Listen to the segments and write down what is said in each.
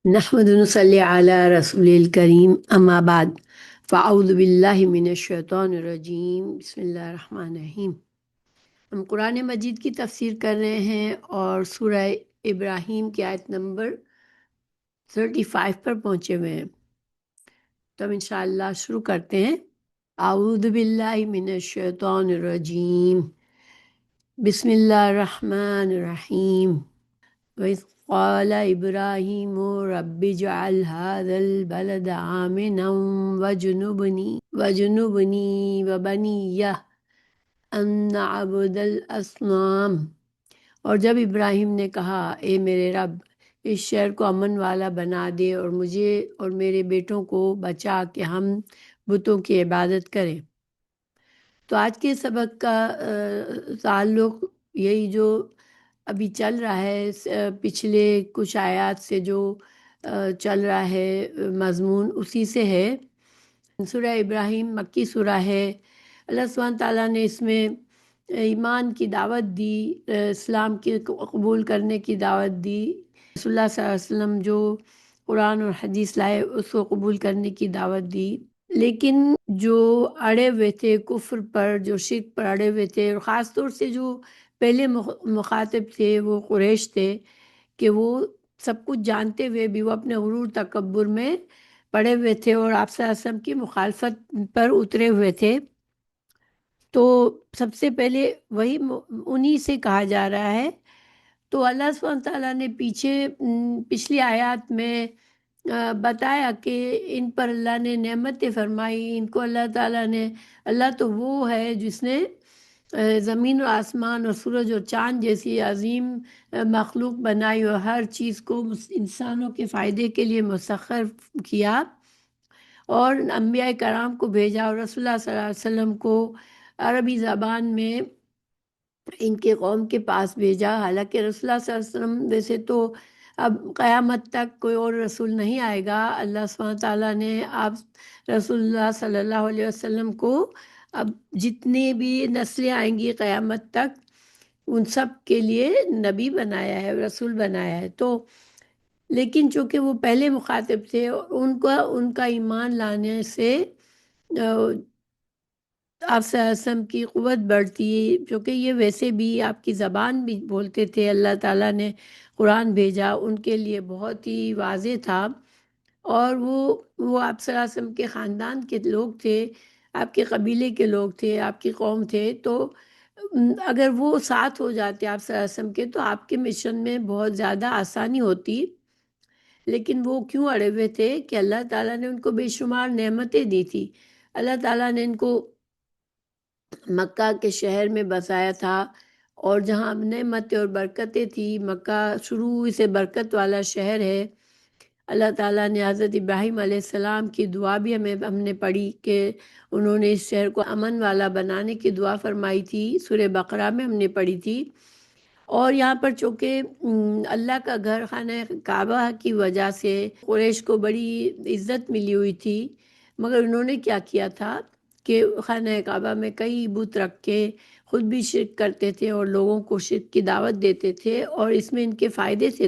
نحمد نصلی علی رسول الکریم اما بعد فاعوذ باللہ من الشیطان الرجیم بسم اللہ الرحمن الرحیم۔ ہم قرآن مجید کی تفسیر کر رہے ہیں اور سورہ ابراہیم کی آیت نمبر 35 پر پہنچے ہوئے ہیں، تو ہم انشاءاللہ شروع کرتے ہیں۔ اعوذ باللہ من الشیطان الرجیم بسم اللہ الرحمن الرحیم۔ وَإِذْ قَالَ إِبْرَاهِيمُ رَبِّ اجْعَلْ هَٰذَا الْبَلَدَ آمِنًا وَاجْنُبْنِي وَبَنِيَّ أَن نَّعْبُدَ الْأَصْنَامَ۔ اور جب ابراہیم نے کہا، اے میرے رب، اس شہر کو امن والا بنا دے اور مجھے اور میرے بیٹوں کو بچا کہ ہم بتوں کی عبادت کریں۔ تو آج کے سبق کا تعلق یہی جو ابھی چل رہا ہے، پچھلے کچھ آیات سے جو چل رہا ہے مضمون، اسی سے ہے۔ سورہ ابراہیم مکی سورہ ہے۔ اللہ سبحانہ تعالیٰ نے اس میں ایمان کی دعوت دی، اسلام کے قبول کرنے کی دعوت دی، رسول اللہ صلی اللہ علیہ وسلم جو قرآن اور حدیث لائے اس کو قبول کرنے کی دعوت دی۔ لیکن جو اڑے ہوئے تھے کفر پر، جو شرک پر اڑے ہوئے تھے، اور خاص طور سے جو پہلے مخاطب تھے وہ قریش تھے، کہ وہ سب کچھ جانتے ہوئے بھی وہ اپنے غرور تکبر میں پڑے ہوئے تھے اور آپ صلی اللہ علیہ وسلم کی مخالفت پر اترے ہوئے تھے۔ تو سب سے پہلے وہی انہی سے کہا جا رہا ہے۔ تو اللہ سبحانہ تعالیٰ نے پچھلی آیات میں بتایا کہ ان پر اللہ نے نعمتیں فرمائی، ان کو اللہ تعالیٰ نے، اللہ تو وہ ہے جس نے زمین و آسمان اور سورج اور چاند جیسی عظیم مخلوق بنائی اور ہر چیز کو انسانوں کے فائدے کے لیے مسخر کیا، اور انبیاء کرام کو بھیجا اور رسول اللہ صلی اللہ علیہ وسلم کو عربی زبان میں ان کے قوم کے پاس بھیجا۔ حالانکہ رسول اللہ صلی اللہ علیہ وسلم ویسے تو اب قیامت تک کوئی اور رسول نہیں آئے گا، اللہ سبحانہ تعالیٰ نے آپ رسول اللہ صلی اللہ علیہ وسلم کو اب جتنی بھی نسلیں آئیں گی قیامت تک ان سب کے لیے نبی بنایا ہے، رسول بنایا ہے۔ تو لیکن چونکہ وہ پہلے مخاطب تھے، ان کا ایمان لانے سے آپ صلی اللہ علیہ وسلم کی قوت بڑھتی، کیونکہ یہ ویسے بھی آپ کی زبان بھی بولتے تھے، اللہ تعالیٰ نے قرآن بھیجا ان کے لیے بہت ہی واضح تھا، اور وہ آپ صلی اللہ علیہ وسلم کے خاندان کے لوگ تھے، آپ کے قبیلے کے لوگ تھے، آپ کی قوم تھے۔ تو اگر وہ ساتھ ہو جاتے آپ صلی اللہ علیہ وسلم کے تو آپ کے مشن میں بہت زیادہ آسانی ہوتی۔ لیکن وہ کیوں اڑے ہوئے تھے کہ اللہ تعالیٰ نے ان کو بے شمار نعمتیں دی تھی۔ اللہ تعالیٰ نے ان کو مکہ کے شہر میں بسایا تھا، اور جہاں نعمتیں اور برکتیں تھیں، مکہ شروع سے برکت والا شہر ہے۔ اللہ تعالیٰ نے حضرت ابراہیم علیہ السلام کی دعا بھی ہم نے پڑھی کہ انہوں نے اس شہر کو امن والا بنانے کی دعا فرمائی تھی، سورہ بقرہ میں ہم نے پڑھی تھی۔ اور یہاں پر چونکہ اللہ کا گھر خانہ کعبہ کی وجہ سے قریش کو بڑی عزت ملی ہوئی تھی، مگر انہوں نے کیا کیا تھا کہ خانہ کعبہ میں کئی بت رکھ کے خود بھی شرک کرتے تھے اور لوگوں کو شرک کی دعوت دیتے تھے، اور اس میں ان کے فائدے تھے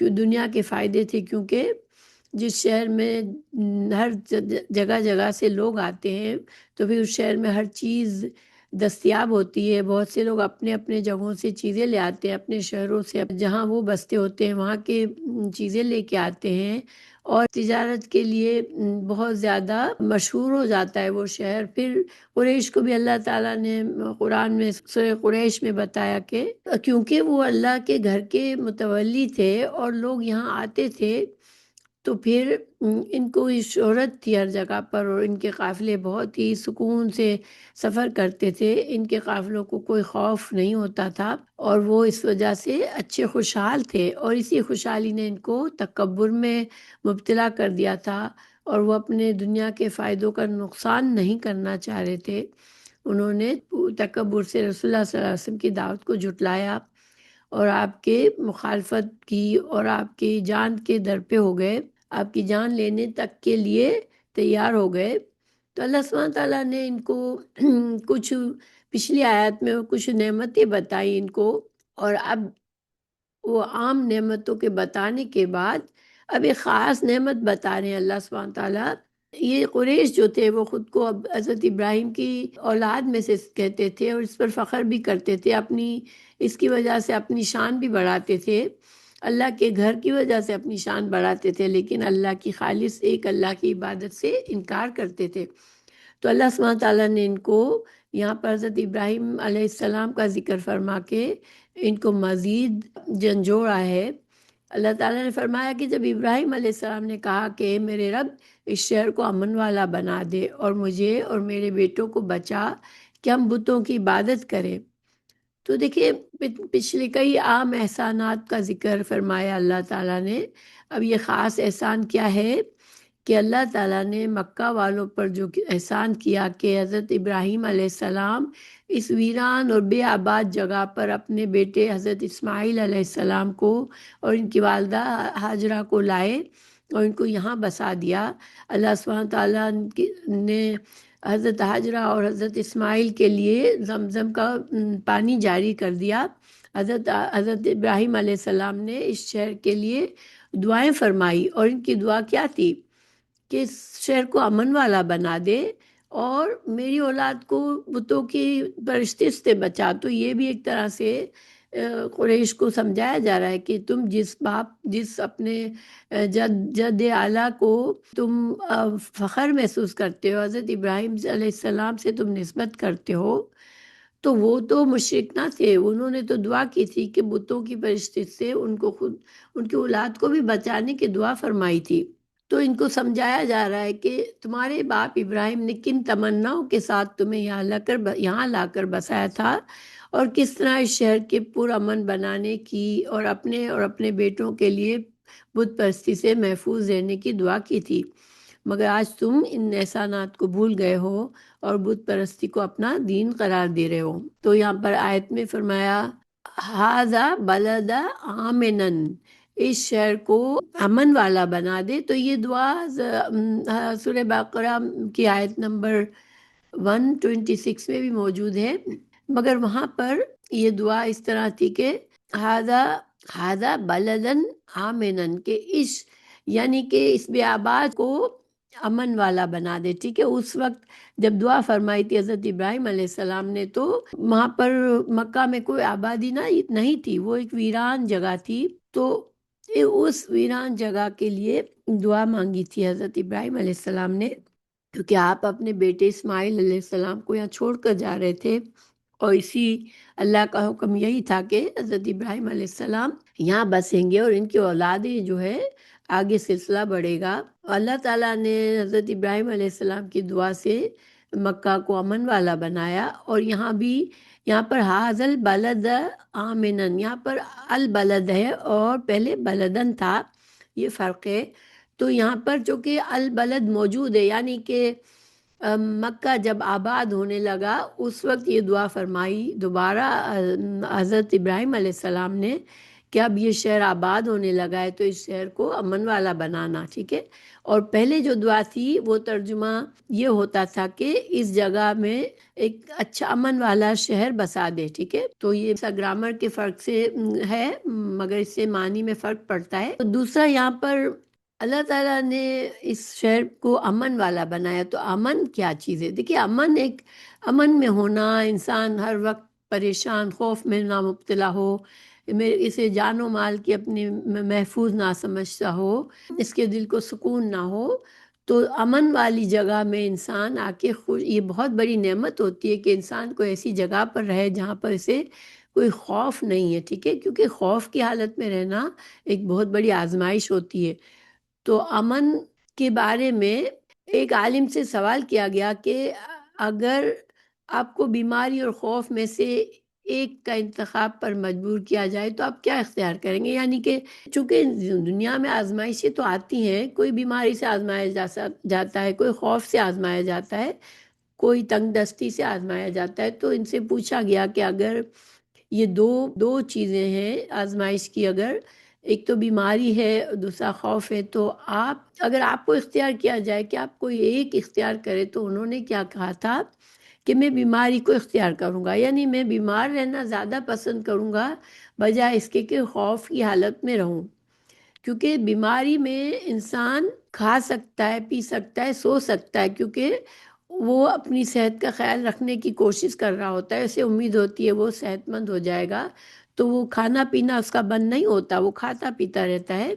دنیا کے فائدے تھے، کیونکہ جس شہر میں ہر جگہ جگہ سے لوگ آتے ہیں تو پھر اس شہر میں ہر چیز دستیاب ہوتی ہے۔ بہت سے لوگ اپنے اپنے جگہوں سے چیزیں لے آتے ہیں، اپنے شہروں سے جہاں وہ بستے ہوتے ہیں وہاں کے چیزیں لے کے آتے ہیں، اور تجارت کے لیے بہت زیادہ مشہور ہو جاتا ہے وہ شہر۔ پھر قریش کو بھی اللہ تعالیٰ نے قرآن میں سورہ قریش میں بتایا کہ کیونکہ وہ اللہ کے گھر کے متولی تھے اور لوگ یہاں آتے تھے، تو پھر ان کو شہرت تھی ہر جگہ پر، اور ان کے قافلے بہت ہی سکون سے سفر کرتے تھے، ان کے قافلوں کو کوئی خوف نہیں ہوتا تھا، اور وہ اس وجہ سے اچھے خوشحال تھے، اور اسی خوشحالی نے ان کو تکبر میں مبتلا کر دیا تھا، اور وہ اپنے دنیا کے فائدوں کا نقصان نہیں کرنا چاہ رہے تھے۔ انہوں نے تکبر سے رسول اللہ صلی اللہ علیہ وسلم کی دعوت کو جھٹلایا اور آپ کے مخالفت کی، اور آپ کی جان کے در پہ ہو گئے، آپ کی جان لینے تک کے لیے تیار ہو گئے۔ تو اللہ سبحانہ تعالیٰ نے ان کو کچھ پچھلی آیات میں کچھ نعمتیں بتائی ان کو، اور اب وہ عام نعمتوں کے بتانے کے بعد اب ایک خاص نعمت بتا رہے ہیں اللہ سبحانہ تعالیٰ. یہ قریش جو تھے وہ خود کو اب حضرت ابراہیم کی اولاد میں سے کہتے تھے اور اس پر فخر بھی کرتے تھے، اپنی اس کی وجہ سے اپنی شان بھی بڑھاتے تھے، اللہ کے گھر کی وجہ سے اپنی شان بڑھاتے تھے، لیکن اللہ کی خالص ایک اللہ کی عبادت سے انکار کرتے تھے. تو اللہ سبحانہ تعالیٰ نے ان کو یہاں پر حضرت ابراہیم علیہ السلام کا ذکر فرما کے ان کو مزید جھنجھوڑا ہے. اللہ تعالیٰ نے فرمایا کہ جب ابراہیم علیہ السلام نے کہا کہ اے میرے رب اس شہر کو امن والا بنا دے اور مجھے اور میرے بیٹوں کو بچا کہ ہم بتوں کی عبادت کریں. تو دیکھیے پچھلے کئی عام احسانات کا ذکر فرمایا اللہ تعالیٰ نے. اب یہ خاص احسان کیا ہے کہ اللہ تعالیٰ نے مکہ والوں پر جو احسان کیا کہ حضرت ابراہیم علیہ السلام اس ویران اور بے آباد جگہ پر اپنے بیٹے حضرت اسماعیل علیہ السلام کو اور ان کی والدہ ہاجرہ کو لائے اور ان کو یہاں بسا دیا. اللہ سبحانہ تعالیٰ نے حضرت ہاجرہ اور حضرت اسماعیل کے لیے زمزم کا پانی جاری کر دیا. حضرت ابراہیم علیہ السلام نے اس شہر کے لیے دعائیں فرمائی اور ان کی دعا کیا تھی کہ اس شہر کو امن والا بنا دے اور میری اولاد کو بتوں کی پرستی سے بچا. تو یہ بھی ایک طرح سے قریش کو سمجھایا جا رہا ہے کہ تم جس اپنے جد اعلیٰ کو تم فخر محسوس کرتے ہو، حضرت ابراہیم علیہ السلام سے تم نسبت کرتے ہو، تو وہ تو مشرک نہ تھے. انہوں نے تو دعا کی تھی کہ بتوں کی پرستی سے ان کی اولاد کو بھی بچانے کی دعا فرمائی تھی. تو ان کو سمجھایا جا رہا ہے کہ تمہارے باپ ابراہیم نے کن تمناؤں کے ساتھ تمہیں یہاں لا کر بسایا تھا اور کس طرح اس شہر کے پرامن بنانے کی اور اپنے بیٹوں کے لیے بت پرستی سے محفوظ رہنے کی دعا کی تھی، مگر آج تم ان احسانات کو بھول گئے ہو اور بت پرستی کو اپنا دین قرار دے رہے ہو. تو یہاں پر آیت میں فرمایا ہاذا بلد آمنن، اس شہر کو امن والا بنا دے. تو یہ دعا سورہ بقرہ کی آیت نمبر 126 میں بھی موجود ہے، مگر وہاں پر یہ دعا اس طرح تھی کہ ہاذا بلدن آمنن، کہ یعنی کہ اس بے آباد کو امن والا بنا دے. ٹھیک ہے، اس وقت جب دعا فرمائی تھی حضرت ابراہیم علیہ السلام نے تو وہاں پر مکہ میں کوئی آبادی نہیں تھی، وہ ایک ویران جگہ تھی. تو اس ویران جگہ کے لیے دعا مانگی تھی حضرت ابراہیم علیہ السلام نے، کیونکہ آپ اپنے بیٹے اسماعیل علیہ السلام کو یہاں چھوڑ کر جا رہے تھے اور اسی اللہ کا حکم یہی تھا کہ حضرت ابراہیم علیہ السلام یہاں بسیں گے اور ان کی اولادیں جو ہے آگے سلسلہ بڑھے گا. اللہ تعالیٰ نے حضرت ابراہیم علیہ السلام کی دعا سے مکہ کو امن والا بنایا. اور یہاں پر حاضل بلد آمنن، یہاں پر البلد ہے اور پہلے بلدن تھا، یہ فرق ہے. تو یہاں پر چونکہ البلد موجود ہے، یعنی کہ مکہ جب آباد ہونے لگا اس وقت یہ دعا فرمائی دوبارہ حضرت ابراہیم علیہ السلام نے کہ اب یہ شہر آباد ہونے لگا ہے تو اس شہر کو امن والا بنانا. ٹھیک ہے، اور پہلے جو دعا تھی وہ ترجمہ یہ ہوتا تھا کہ اس جگہ میں ایک اچھا امن والا شہر بسا دے. ٹھیک ہے، تو یہ گرامر کے فرق سے ہے مگر اس سے معنی میں فرق پڑتا ہے. دوسرا یہاں پر اللہ تعالیٰ نے اس شہر کو امن والا بنایا. تو امن کیا چیز ہے؟ دیکھیے امن میں ہونا، انسان ہر وقت پریشان خوف میں نہ مبتلا ہو، اسے جان و مال کی اپنی محفوظ نہ سمجھتا ہو، اس کے دل کو سکون نہ ہو. تو امن والی جگہ میں انسان آ کے یہ بہت بڑی نعمت ہوتی ہے کہ انسان کو ایسی جگہ پر رہے جہاں پر اسے کوئی خوف نہیں ہے. ٹھیک ہے، کیونکہ خوف کی حالت میں رہنا ایک بہت بڑی آزمائش ہوتی ہے. تو امن کے بارے میں ایک عالم سے سوال کیا گیا کہ اگر آپ کو بیماری اور خوف میں سے ایک کا انتخاب پر مجبور کیا جائے تو آپ کیا اختیار کریں گے؟ یعنی کہ چونکہ دنیا میں آزمائشیں تو آتی ہیں، کوئی بیماری سے آزمایا جاتا ہے، کوئی خوف سے آزمایا جاتا ہے، کوئی تنگ دستی سے آزمایا جاتا ہے. تو ان سے پوچھا گیا کہ اگر یہ دو چیزیں ہیں آزمائش کی، اگر ایک تو بیماری ہے دوسرا خوف ہے، تو اگر آپ کو اختیار کیا جائے کہ آپ کوئی ایک اختیار کرے، تو انہوں نے کیا کہا تھا کہ میں بیماری کو اختیار کروں گا. یعنی میں بیمار رہنا زیادہ پسند کروں گا بجائے اس کے کہ خوف کی حالت میں رہوں. کیونکہ بیماری میں انسان کھا سکتا ہے، پی سکتا ہے، سو سکتا ہے، کیونکہ وہ اپنی صحت کا خیال رکھنے کی کوشش کر رہا ہوتا ہے، اسے امید ہوتی ہے وہ صحت مند ہو جائے گا، تو وہ کھانا پینا اس کا بند نہیں ہوتا، وہ کھاتا پیتا رہتا ہے۔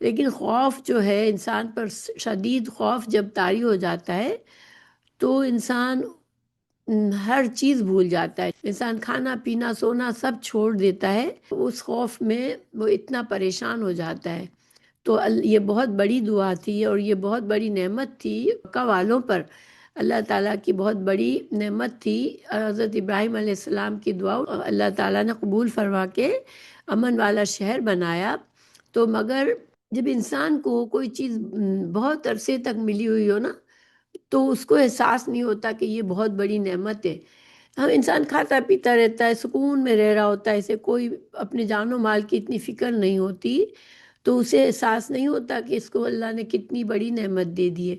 لیکن خوف جو ہے انسان پر، شدید خوف جب طاری ہو جاتا ہے تو انسان ہر چیز بھول جاتا ہے، انسان کھانا پینا سونا سب چھوڑ دیتا ہے، اس خوف میں وہ اتنا پریشان ہو جاتا ہے۔ تو یہ بہت بڑی دعا تھی اور یہ بہت بڑی نعمت تھی مکہ والوں پر، اللہ تعالیٰ کی بہت بڑی نعمت تھی۔ حضرت ابراہیم علیہ السلام کی دعا اللہ تعالیٰ نے قبول فرما کے امن والا شہر بنایا۔ تو مگر جب انسان کو کوئی چیز بہت عرصے تک ملی ہوئی ہو نا، تو اس کو احساس نہیں ہوتا کہ یہ بہت بڑی نعمت ہے۔ ہم انسان کھاتا پیتا رہتا ہے، سکون میں رہ رہا ہوتا ہے، اسے کوئی اپنے جان و مال کی اتنی فکر نہیں ہوتی، تو اسے احساس نہیں ہوتا کہ اس کو اللہ نے کتنی بڑی نعمت دے دی ہے۔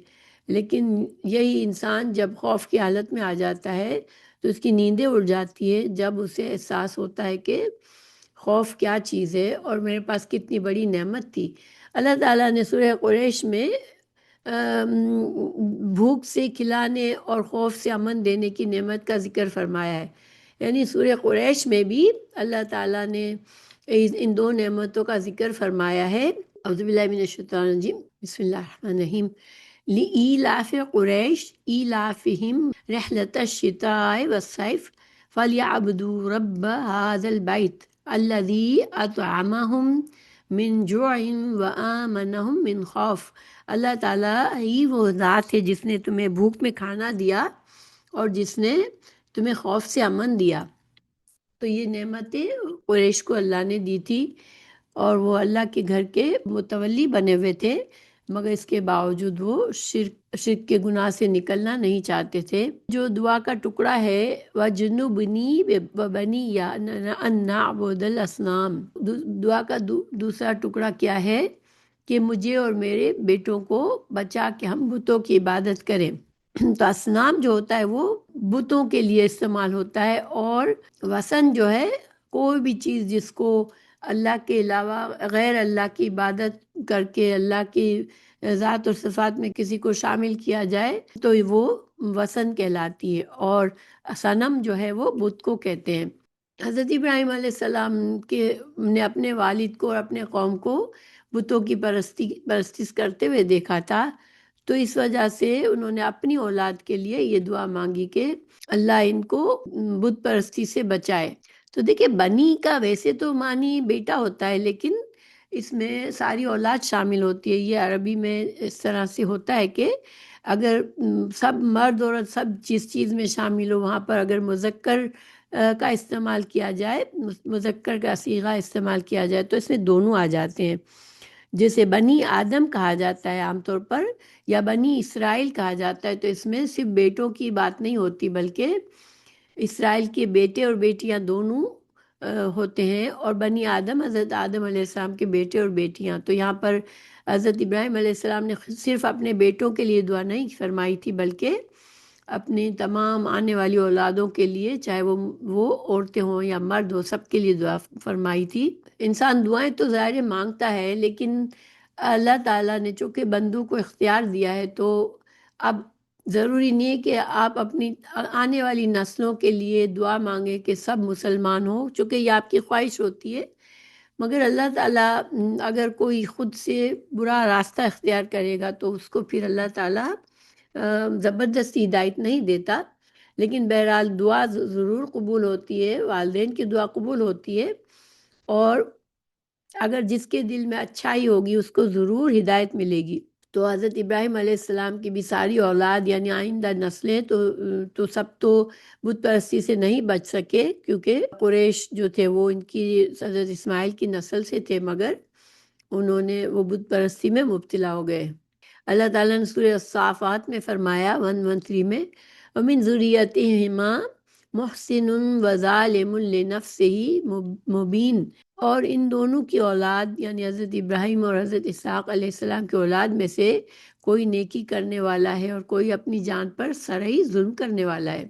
لیکن یہی انسان جب خوف کی حالت میں آ جاتا ہے تو اس کی نیندیں اڑ جاتی ہے، جب اسے احساس ہوتا ہے کہ خوف کیا چیز ہے اور میرے پاس کتنی بڑی نعمت تھی۔ اللہ تعالیٰ نے سورہ قریش میں بھوک سے کھلانے اور خوف سے امن دینے کی نعمت کا ذکر فرمایا ہے، یعنی سورہ قریش میں بھی اللہ تعالیٰ نے ان دو نعمتوں کا ذکر فرمایا ہے۔ اعوذ باللہ من الشیطان الرجیم، بسم اللہ الرحمن الرحیم۔ لإيلاف قریش إيلافهم رحلة الشتاء والصيف فليعبدوا رب هذا البيت الذي أطعمهم من جوع وآمنهم من خوف۔ اللہ تعالیٰ ہی وہ ذات ہے جس نے تمہیں بھوک میں کھانا دیا اور جس نے تمہیں خوف سے امن دیا۔ تو یہ نعمتیں قریش کو اللہ نے دی تھی، اور وہ اللہ کے گھر کے متولی بنے ہوئے تھے، مگر اس کے باوجود وہ شرک کے گناہ سے نکلنا نہیں چاہتے تھے۔ جو دعا کا ٹکڑا ہے وَجُنُوبْنِی وَبَنِیَّ أَن نَعْبُدَ الْأَصْنَامَ، دعا کا دوسرا ٹکڑا کیا ہے کہ مجھے اور میرے بیٹوں کو بچا کے ہم بتوں کی عبادت کریں۔ تو اصنام جو ہوتا ہے وہ بتوں کے لیے استعمال ہوتا ہے، اور وثن جو ہے کوئی بھی چیز جس کو اللہ کے علاوہ غیر اللہ کی عبادت کر کے اللہ کی ذات اور صفات میں کسی کو شامل کیا جائے تو وہ وثن کہلاتی ہے، اور صنم جو ہے وہ بت کو کہتے ہیں۔ حضرت ابراہیم علیہ السلام نے اپنے والد کو اور اپنے قوم کو بتوں کی پرستش کرتے ہوئے دیکھا تھا، تو اس وجہ سے انہوں نے اپنی اولاد کے لیے یہ دعا مانگی کہ اللہ ان کو بت پرستی سے بچائے۔ تو دیکھیں، بنی کا ویسے تو معنی بیٹا ہوتا ہے، لیکن اس میں ساری اولاد شامل ہوتی ہے۔ یہ عربی میں اس طرح سے ہوتا ہے کہ اگر سب مرد عورت سب جس چیز میں شامل ہو، وہاں پر اگر مذکر کا استعمال کیا جائے، مذکر کا صیغہ استعمال کیا جائے تو اس میں دونوں آ جاتے ہیں۔ جیسے بنی آدم کہا جاتا ہے عام طور پر، یا بنی اسرائیل کہا جاتا ہے، تو اس میں صرف بیٹوں کی بات نہیں ہوتی بلکہ اسرائیل کے بیٹے اور بیٹیاں دونوں ہوتے ہیں، اور بنی آدم حضرت آدم علیہ السلام کے بیٹے اور بیٹیاں۔ تو یہاں پر حضرت ابراہیم علیہ السلام نے صرف اپنے بیٹوں کے لیے دعا نہیں فرمائی تھی، بلکہ اپنی تمام آنے والی اولادوں کے لیے، چاہے وہ عورتیں ہوں یا مرد ہو، سب کے لیے دعا فرمائی تھی۔ انسان دعائیں تو ظاہر مانگتا ہے، لیکن اللہ تعالیٰ نے چونکہ بندوں کو اختیار دیا ہے، تو اب ضروری نہیں ہے کہ آپ اپنی آنے والی نسلوں کے لیے دعا مانگیں کہ سب مسلمان ہوں، چونکہ یہ آپ کی خواہش ہوتی ہے، مگر اللہ تعالیٰ اگر کوئی خود سے برا راستہ اختیار کرے گا تو اس کو پھر اللہ تعالیٰ زبردستی ہدایت نہیں دیتا۔ لیکن بہرحال دعا ضرور قبول ہوتی ہے، والدین کی دعا قبول ہوتی ہے، اور اگر جس کے دل میں اچھائی ہوگی اس کو ضرور ہدایت ملے گی۔ تو حضرت ابراہیم علیہ السلام کی بھی ساری اولاد یعنی آئندہ نسلیں تو سب تو بت پرستی سے نہیں بچ سکے، کیونکہ قریش جو تھے وہ ان کی حضرت اسماعیل کی نسل سے تھے، مگر انہوں نے وہ بت پرستی میں مبتلا ہو گئے۔ اللہ تعالیٰ نے سورہ الصافات میں فرمایا 113 میں، وَمِن ذُرِّيَّتِهِمَا مُحْسِنٌ وَظَالِمٌ لِنَفْسِهِ مُبِينٌ، اور ان دونوں کی اولاد یعنی حضرت ابراہیم اور حضرت اسحاق علیہ السلام کی اولاد میں سے کوئی نیکی کرنے والا ہے اور کوئی اپنی جان پر سرعی ظلم کرنے والا ہے۔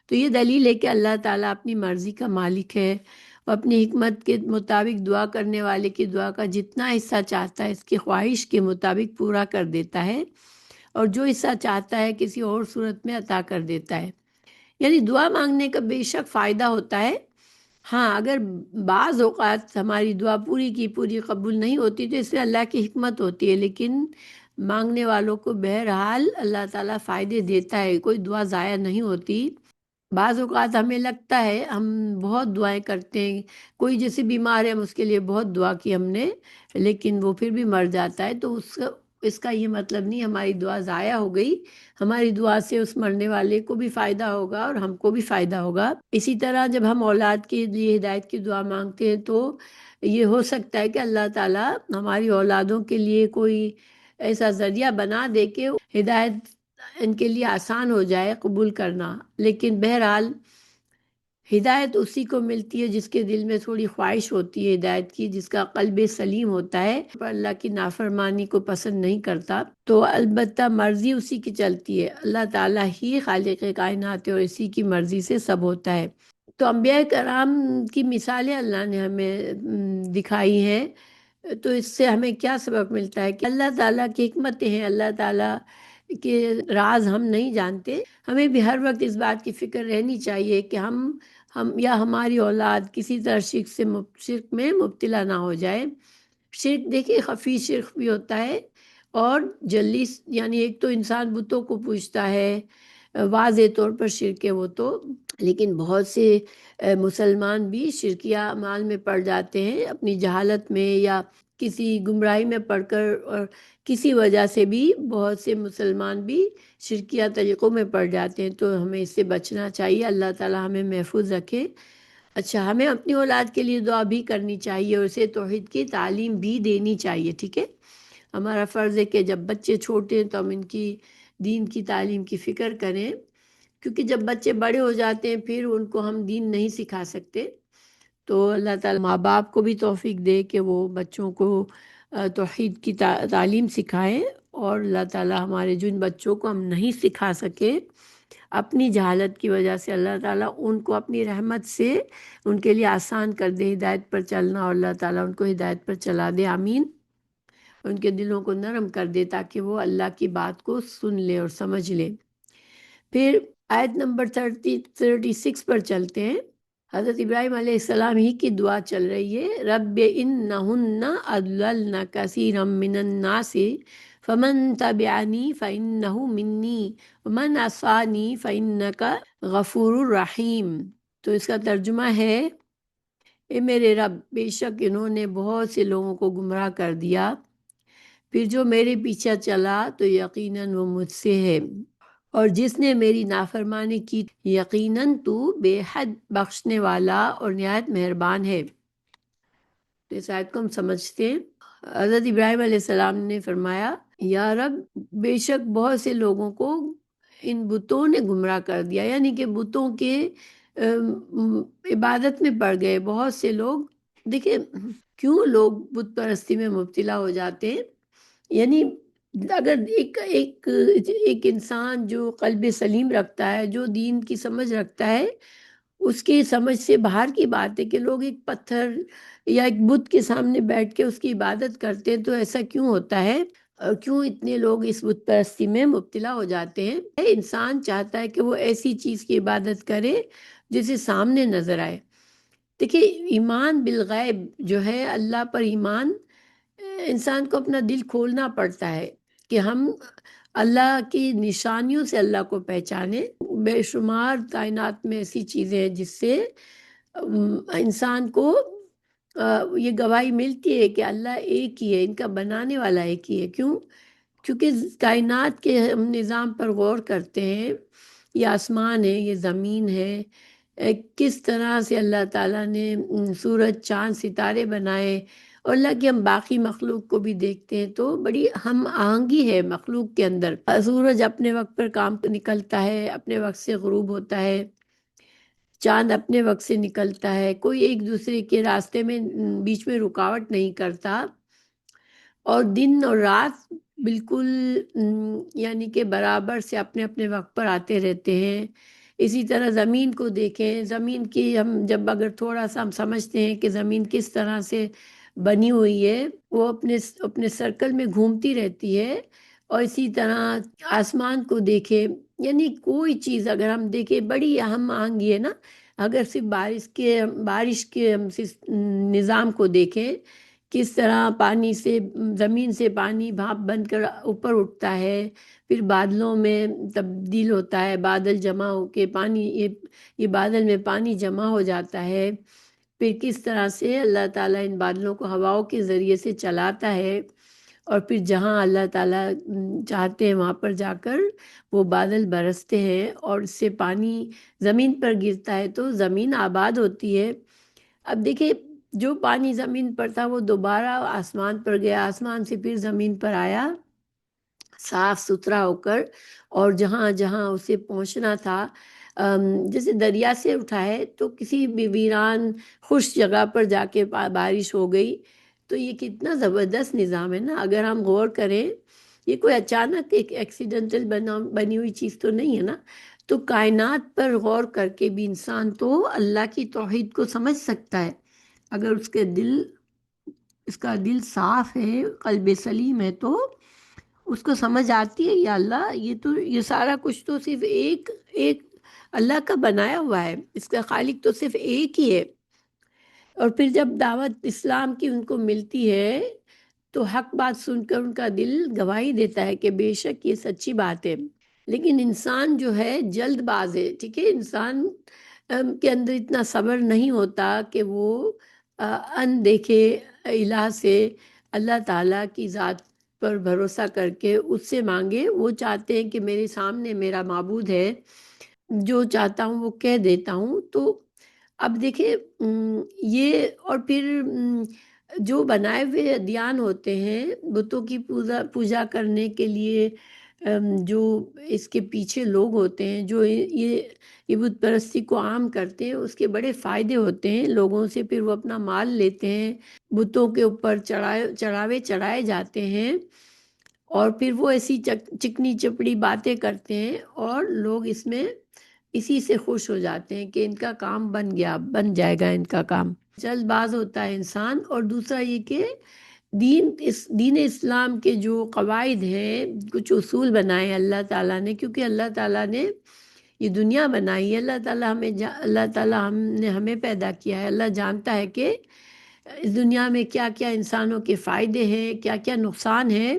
تو یہ دلیل ہے کہ اللہ تعالیٰ اپنی مرضی کا مالک ہے، وہ اپنی حکمت کے مطابق دعا کرنے والے کی دعا کا جتنا حصہ چاہتا ہے اس کی خواہش کے مطابق پورا کر دیتا ہے، اور جو حصہ چاہتا ہے کسی اور صورت میں عطا کر دیتا ہے۔ یعنی دعا مانگنے کا بے شک فائدہ ہوتا ہے، ہاں اگر بعض اوقات ہماری دعا پوری کی پوری قبول نہیں ہوتی تو اس میں اللہ کی حکمت ہوتی ہے، لیکن مانگنے والوں کو بہرحال اللہ تعالیٰ فائدے دیتا ہے، کوئی دعا ضائع نہیں ہوتی۔ بعض اوقات ہمیں لگتا ہے ہم بہت دعائیں کرتے ہیں، کوئی جیسے بیمار ہے ہم اس کے لیے بہت دعا کی ہم نے، لیکن وہ پھر بھی مر جاتا ہے، تو اس کا یہ مطلب نہیں ہماری دعا ضائع ہو گئی، ہماری دعا سے اس مرنے والے کو بھی فائدہ ہوگا اور ہم کو بھی فائدہ ہوگا۔ اسی طرح جب ہم اولاد کے لیے ہدایت کی دعا مانگتے ہیں تو یہ ہو سکتا ہے کہ اللہ تعالیٰ ہماری اولادوں کے لیے کوئی ایسا ذریعہ بنا دے کہ ہدایت ان کے لیے آسان ہو جائے قبول کرنا، لیکن بہرحال ہدایت اسی کو ملتی ہے جس کے دل میں تھوڑی خواہش ہوتی ہے ہدایت کی، جس کا قلب سلیم ہوتا ہے، پر اللہ کی نافرمانی کو پسند نہیں کرتا، تو البتہ مرضی اسی کی چلتی ہے، اللہ تعالیٰ ہی خالق کائنات ہے اور اسی کی مرضی سے سب ہوتا ہے۔ تو انبیاء کرام کی مثالیں اللہ نے ہمیں دکھائی ہیں، تو اس سے ہمیں کیا سبق ملتا ہے کہ اللہ تعالیٰ کی حکمتیں ہیں، اللہ تعالیٰ کے راز ہم نہیں جانتے، ہمیں بھی ہر وقت اس بات کی فکر رہنی چاہیے کہ ہم یا ہماری اولاد کسی طرح شرک میں مبتلا نہ ہو جائے۔ شرک دیکھیے خفی شرک بھی ہوتا ہے اور جلی، یعنی ایک تو انسان بتوں کو پوجتا ہے، واضح طور پر شرک ہے وہ تو، لیکن بہت سے مسلمان بھی شرکیہ اعمال میں پڑ جاتے ہیں اپنی جہالت میں یا کسی گمراہی میں پڑھ کر، اور کسی وجہ سے بھی بہت سے مسلمان بھی شرکیہ طریقوں میں پڑ جاتے ہیں، تو ہمیں اس سے بچنا چاہیے، اللہ تعالیٰ ہمیں محفوظ رکھے۔ اچھا، ہمیں اپنی اولاد کے لیے دعا بھی کرنی چاہیے اور اسے توحید کی تعلیم بھی دینی چاہیے، ٹھیک ہے؟ ہمارا فرض ہے کہ جب بچے چھوٹے ہیں تو ہم ان کی دین کی تعلیم کی فکر کریں، کیونکہ جب بچے بڑے ہو جاتے ہیں پھر ان کو ہم دین نہیں سکھا سکتے، تو اللہ تعالیٰ ماں باپ کو بھی توفیق دے کہ وہ بچوں کو توحید کی تعلیم سکھائیں، اور اللہ تعالیٰ ہمارے جن بچوں کو ہم نہیں سکھا سکے اپنی جہالت کی وجہ سے، اللہ تعالیٰ ان کو اپنی رحمت سے ان کے لیے آسان کر دے ہدایت پر چلنا، اور اللہ تعالیٰ ان کو ہدایت پر چلا دے، آمین۔ ان کے دلوں کو نرم کر دے تاکہ وہ اللہ کی بات کو سن لے اور سمجھ لے۔ پھر آیت نمبر 36 پر چلتے ہیں۔ حضرت ابراہیم علیہ السلام ہی کی دعا چل رہی ہے، رب انہن اضللن کثیرا من الناس فمن تبعنی فانہ منی ومن عصانی فانک غفور رحیم۔ تو اس کا ترجمہ ہے، اے میرے رب، بے شک انہوں نے بہت سے لوگوں کو گمراہ کر دیا، پھر جو میرے پیچھے چلا تو یقیناً وہ مجھ سے ہے، اور جس نے میری نافرمانی کی یقیناً تو بے حد بخشنے والا اور نہایت مہربان ہے۔ تو اس آیت کو ہم سمجھتے ہیں، حضرت ابراہیم علیہ السلام نے فرمایا، یا رب، بے شک بہت سے لوگوں کو ان بتوں نے گمراہ کر دیا، یعنی کہ بتوں کے عبادت میں پڑ گئے بہت سے لوگ۔ دیکھیں کیوں لوگ بت پرستی میں مبتلا ہو جاتے ہیں، یعنی اگر ایک انسان جو قلب سلیم رکھتا ہے، جو دین کی سمجھ رکھتا ہے، اس کی سمجھ سے باہر کی بات ہے کہ لوگ ایک پتھر یا ایک بت کے سامنے بیٹھ کے اس کی عبادت کرتے ہیں، تو ایسا کیوں ہوتا ہے؟ کیوں اتنے لوگ اس بت پرستی میں مبتلا ہو جاتے ہیں؟ انسان چاہتا ہے کہ وہ ایسی چیز کی عبادت کرے جسے سامنے نظر آئے۔ دیکھیے ایمان بالغیب جو ہے، اللہ پر ایمان، انسان کو اپنا دل کھولنا پڑتا ہے کہ ہم اللہ کی نشانیوں سے اللہ کو پہچانے۔ بے شمار کائنات میں ایسی چیزیں ہیں جس سے انسان کو یہ گواہی ملتی ہے کہ اللہ ایک ہی ہے، ان کا بنانے والا ایک ہی ہے۔ کیونکہ کائنات کے ہم نظام پر غور کرتے ہیں، یہ آسمان ہے، یہ زمین ہے، کس طرح سے اللہ تعالیٰ نے سورج، چاند، ستارے بنائے، اور اللہ کی ہم باقی مخلوق کو بھی دیکھتے ہیں تو بڑی ہم آہنگی ہے مخلوق کے اندر۔ سورج اپنے وقت پر کام نکلتا ہے، اپنے وقت سے غروب ہوتا ہے، چاند اپنے وقت سے نکلتا ہے، کوئی ایک دوسرے کے راستے میں بیچ میں رکاوٹ نہیں کرتا، اور دن اور رات بالکل یعنی کہ برابر سے اپنے اپنے وقت پر آتے رہتے ہیں۔ اسی طرح زمین کو دیکھیں، زمین کی ہم جب اگر تھوڑا سا ہم سمجھتے ہیں کہ زمین کس طرح سے بنی ہوئی ہے، وہ اپنے سرکل میں گھومتی رہتی ہے، اور اسی طرح آسمان کو دیکھیں، یعنی کوئی چیز اگر ہم دیکھیں بڑی اہم آنگ یہ ہے نا، اگر صرف بارش کے ہم صرف نظام کو دیکھیں، کس طرح پانی سے زمین سے پانی بھاپ بن کر اوپر اٹھتا ہے، پھر بادلوں میں تبدیل ہوتا ہے، بادل جمع ہو کے پانی یہ بادل میں پانی جمع ہو جاتا ہے، پھر کس طرح سے اللہ تعالیٰ ان بادلوں کو ہواؤں کے ذریعے سے چلاتا ہے، اور پھر جہاں اللہ تعالیٰ چاہتے ہیں وہاں پر جا کر وہ بادل برستے ہیں، اور اس سے پانی زمین پر گرتا ہے تو زمین آباد ہوتی ہے۔ اب دیکھیں، جو پانی زمین پر تھا وہ دوبارہ آسمان پر گیا، آسمان سے پھر زمین پر آیا صاف ستھرا ہو کر، اور جہاں جہاں اسے پہنچنا تھا، جیسے دریا سے اٹھا ہے تو کسی بھی ویران خشک جگہ پر جا کے بارش ہو گئی، تو یہ کتنا زبردست نظام ہے نا، اگر ہم غور کریں، یہ کوئی اچانک ایک ایکسیڈنٹل بنی ہوئی چیز تو نہیں ہے نا۔ تو کائنات پر غور کر کے بھی انسان تو اللہ کی توحید کو سمجھ سکتا ہے، اگر اس کا دل صاف ہے، قلب سلیم ہے، تو اس کو سمجھ آتی ہے، یا اللہ یہ سارا کچھ تو صرف ایک اللہ کا بنایا ہوا ہے، اس کا خالق تو صرف ایک ہی ہے۔ اور پھر جب دعوت اسلام کی ان کو ملتی ہے تو حق بات سن کر ان کا دل گواہی دیتا ہے کہ بے شک یہ سچی بات ہے، لیکن انسان جو ہے جلد باز ہے، ٹھیک ہے، انسان کے اندر اتنا صبر نہیں ہوتا کہ وہ ان دیکھے الہ سے، اللہ تعالیٰ کی ذات پر بھروسہ کر کے اس سے مانگے۔ وہ چاہتے ہیں کہ میرے سامنے میرا معبود ہے، جو چاہتا ہوں وہ کہہ دیتا ہوں۔ تو اب دیکھیں یہ، اور پھر جو بنائے ہوئے ادیان ہوتے ہیں بتوں کی پوجا کرنے کے لیے، جو اس کے پیچھے لوگ ہوتے ہیں جو یہ بت پرستی کو عام کرتے ہیں، اس کے بڑے فائدے ہوتے ہیں لوگوں سے، پھر وہ اپنا مال لیتے ہیں، بتوں کے اوپر چڑھاوے چڑھائے جاتے ہیں، اور پھر وہ ایسی چکنی چپڑی باتیں کرتے ہیں، اور لوگ اسی سے خوش ہو جاتے ہیں کہ ان کا کام بن جائے گا، ان کا کام جلد باز ہوتا ہے انسان۔ اور دوسرا یہ کہ دین اسلام کے جو قواعد ہیں، کچھ اصول بنائے اللہ تعالیٰ نے، کیونکہ اللہ تعالیٰ نے یہ دنیا بنائی ہے، اللہ تعالیٰ نے ہمیں پیدا کیا ہے، اللہ جانتا ہے کہ اس دنیا میں کیا کیا انسانوں کے فائدے ہیں، کیا کیا نقصان ہے،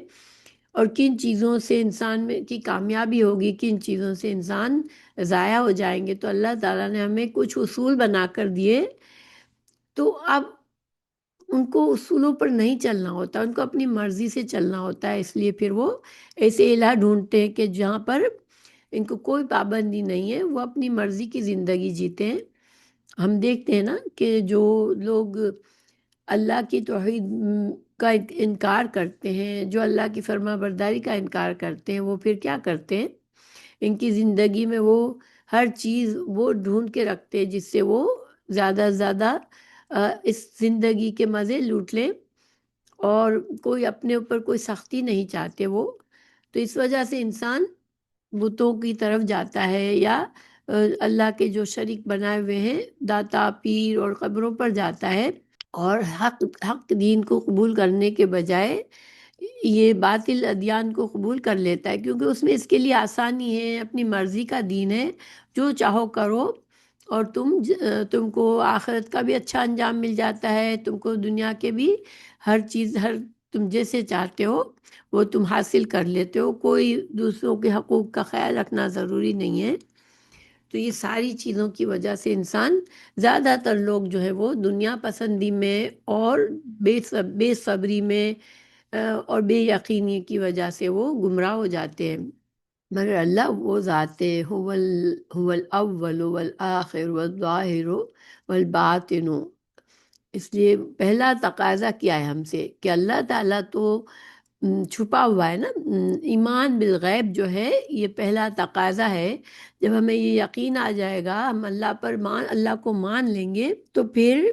اور کن چیزوں سے انسان کی کامیابی ہوگی، کن چیزوں سے انسان ضائع ہو جائیں گے۔ تو اللہ تعالیٰ نے ہمیں کچھ اصول بنا کر دیے، تو اب ان کو اصولوں پر نہیں چلنا ہوتا، ان کو اپنی مرضی سے چلنا ہوتا ہے، اس لیے پھر وہ ایسے الہ ڈھونڈتے ہیں کہ جہاں پر ان کو کوئی پابندی نہیں ہے، وہ اپنی مرضی کی زندگی جیتے ہیں۔ ہم دیکھتے ہیں نا کہ جو لوگ اللہ کی توحید کا انکار کرتے ہیں، جو اللہ کی فرما برداری کا انکار کرتے ہیں، وہ پھر کیا کرتے ہیں، ان کی زندگی میں وہ ہر چیز وہ ڈھونڈ کے رکھتے ہیں جس سے وہ زیادہ سے زیادہ اس زندگی کے مزے لوٹ لیں، اور کوئی اپنے اوپر کوئی سختی نہیں چاہتے وہ۔ تو اس وجہ سے انسان بتوں کی طرف جاتا ہے، یا اللہ کے جو شریک بنائے ہوئے ہیں داتا پیر اور قبروں پر جاتا ہے، اور حق دین کو قبول کرنے کے بجائے یہ باطل ادیان کو قبول کر لیتا ہے، کیونکہ اس میں اس کے لیے آسانی ہے، اپنی مرضی کا دین ہے، جو چاہو کرو، اور تم کو آخرت کا بھی اچھا انجام مل جاتا ہے، تم کو دنیا کے بھی ہر چیز، تم جیسے چاہتے ہو وہ تم حاصل کر لیتے ہو، کوئی دوسروں کے حقوق کا خیال رکھنا ضروری نہیں ہے۔ تو یہ ساری چیزوں کی وجہ سے انسان، زیادہ تر لوگ جو ہے وہ دنیا پسندی میں اور بے صبری میں اور بے یقینی کی وجہ سے وہ گمراہ ہو جاتے ہیں۔ مگر اللہ وہ ذات ہے، هو الاول والآخر والظاہر والباطن۔ اس لیے پہلا تقاضا کیا ہے ہم سے کہ اللہ تعالیٰ تو چھپا ہوا ہے نا، ایمان بالغیب جو ہے یہ پہلا تقاضا ہے۔ جب ہمیں یہ یقین آ جائے گا، ہم اللہ کو مان لیں گے، تو پھر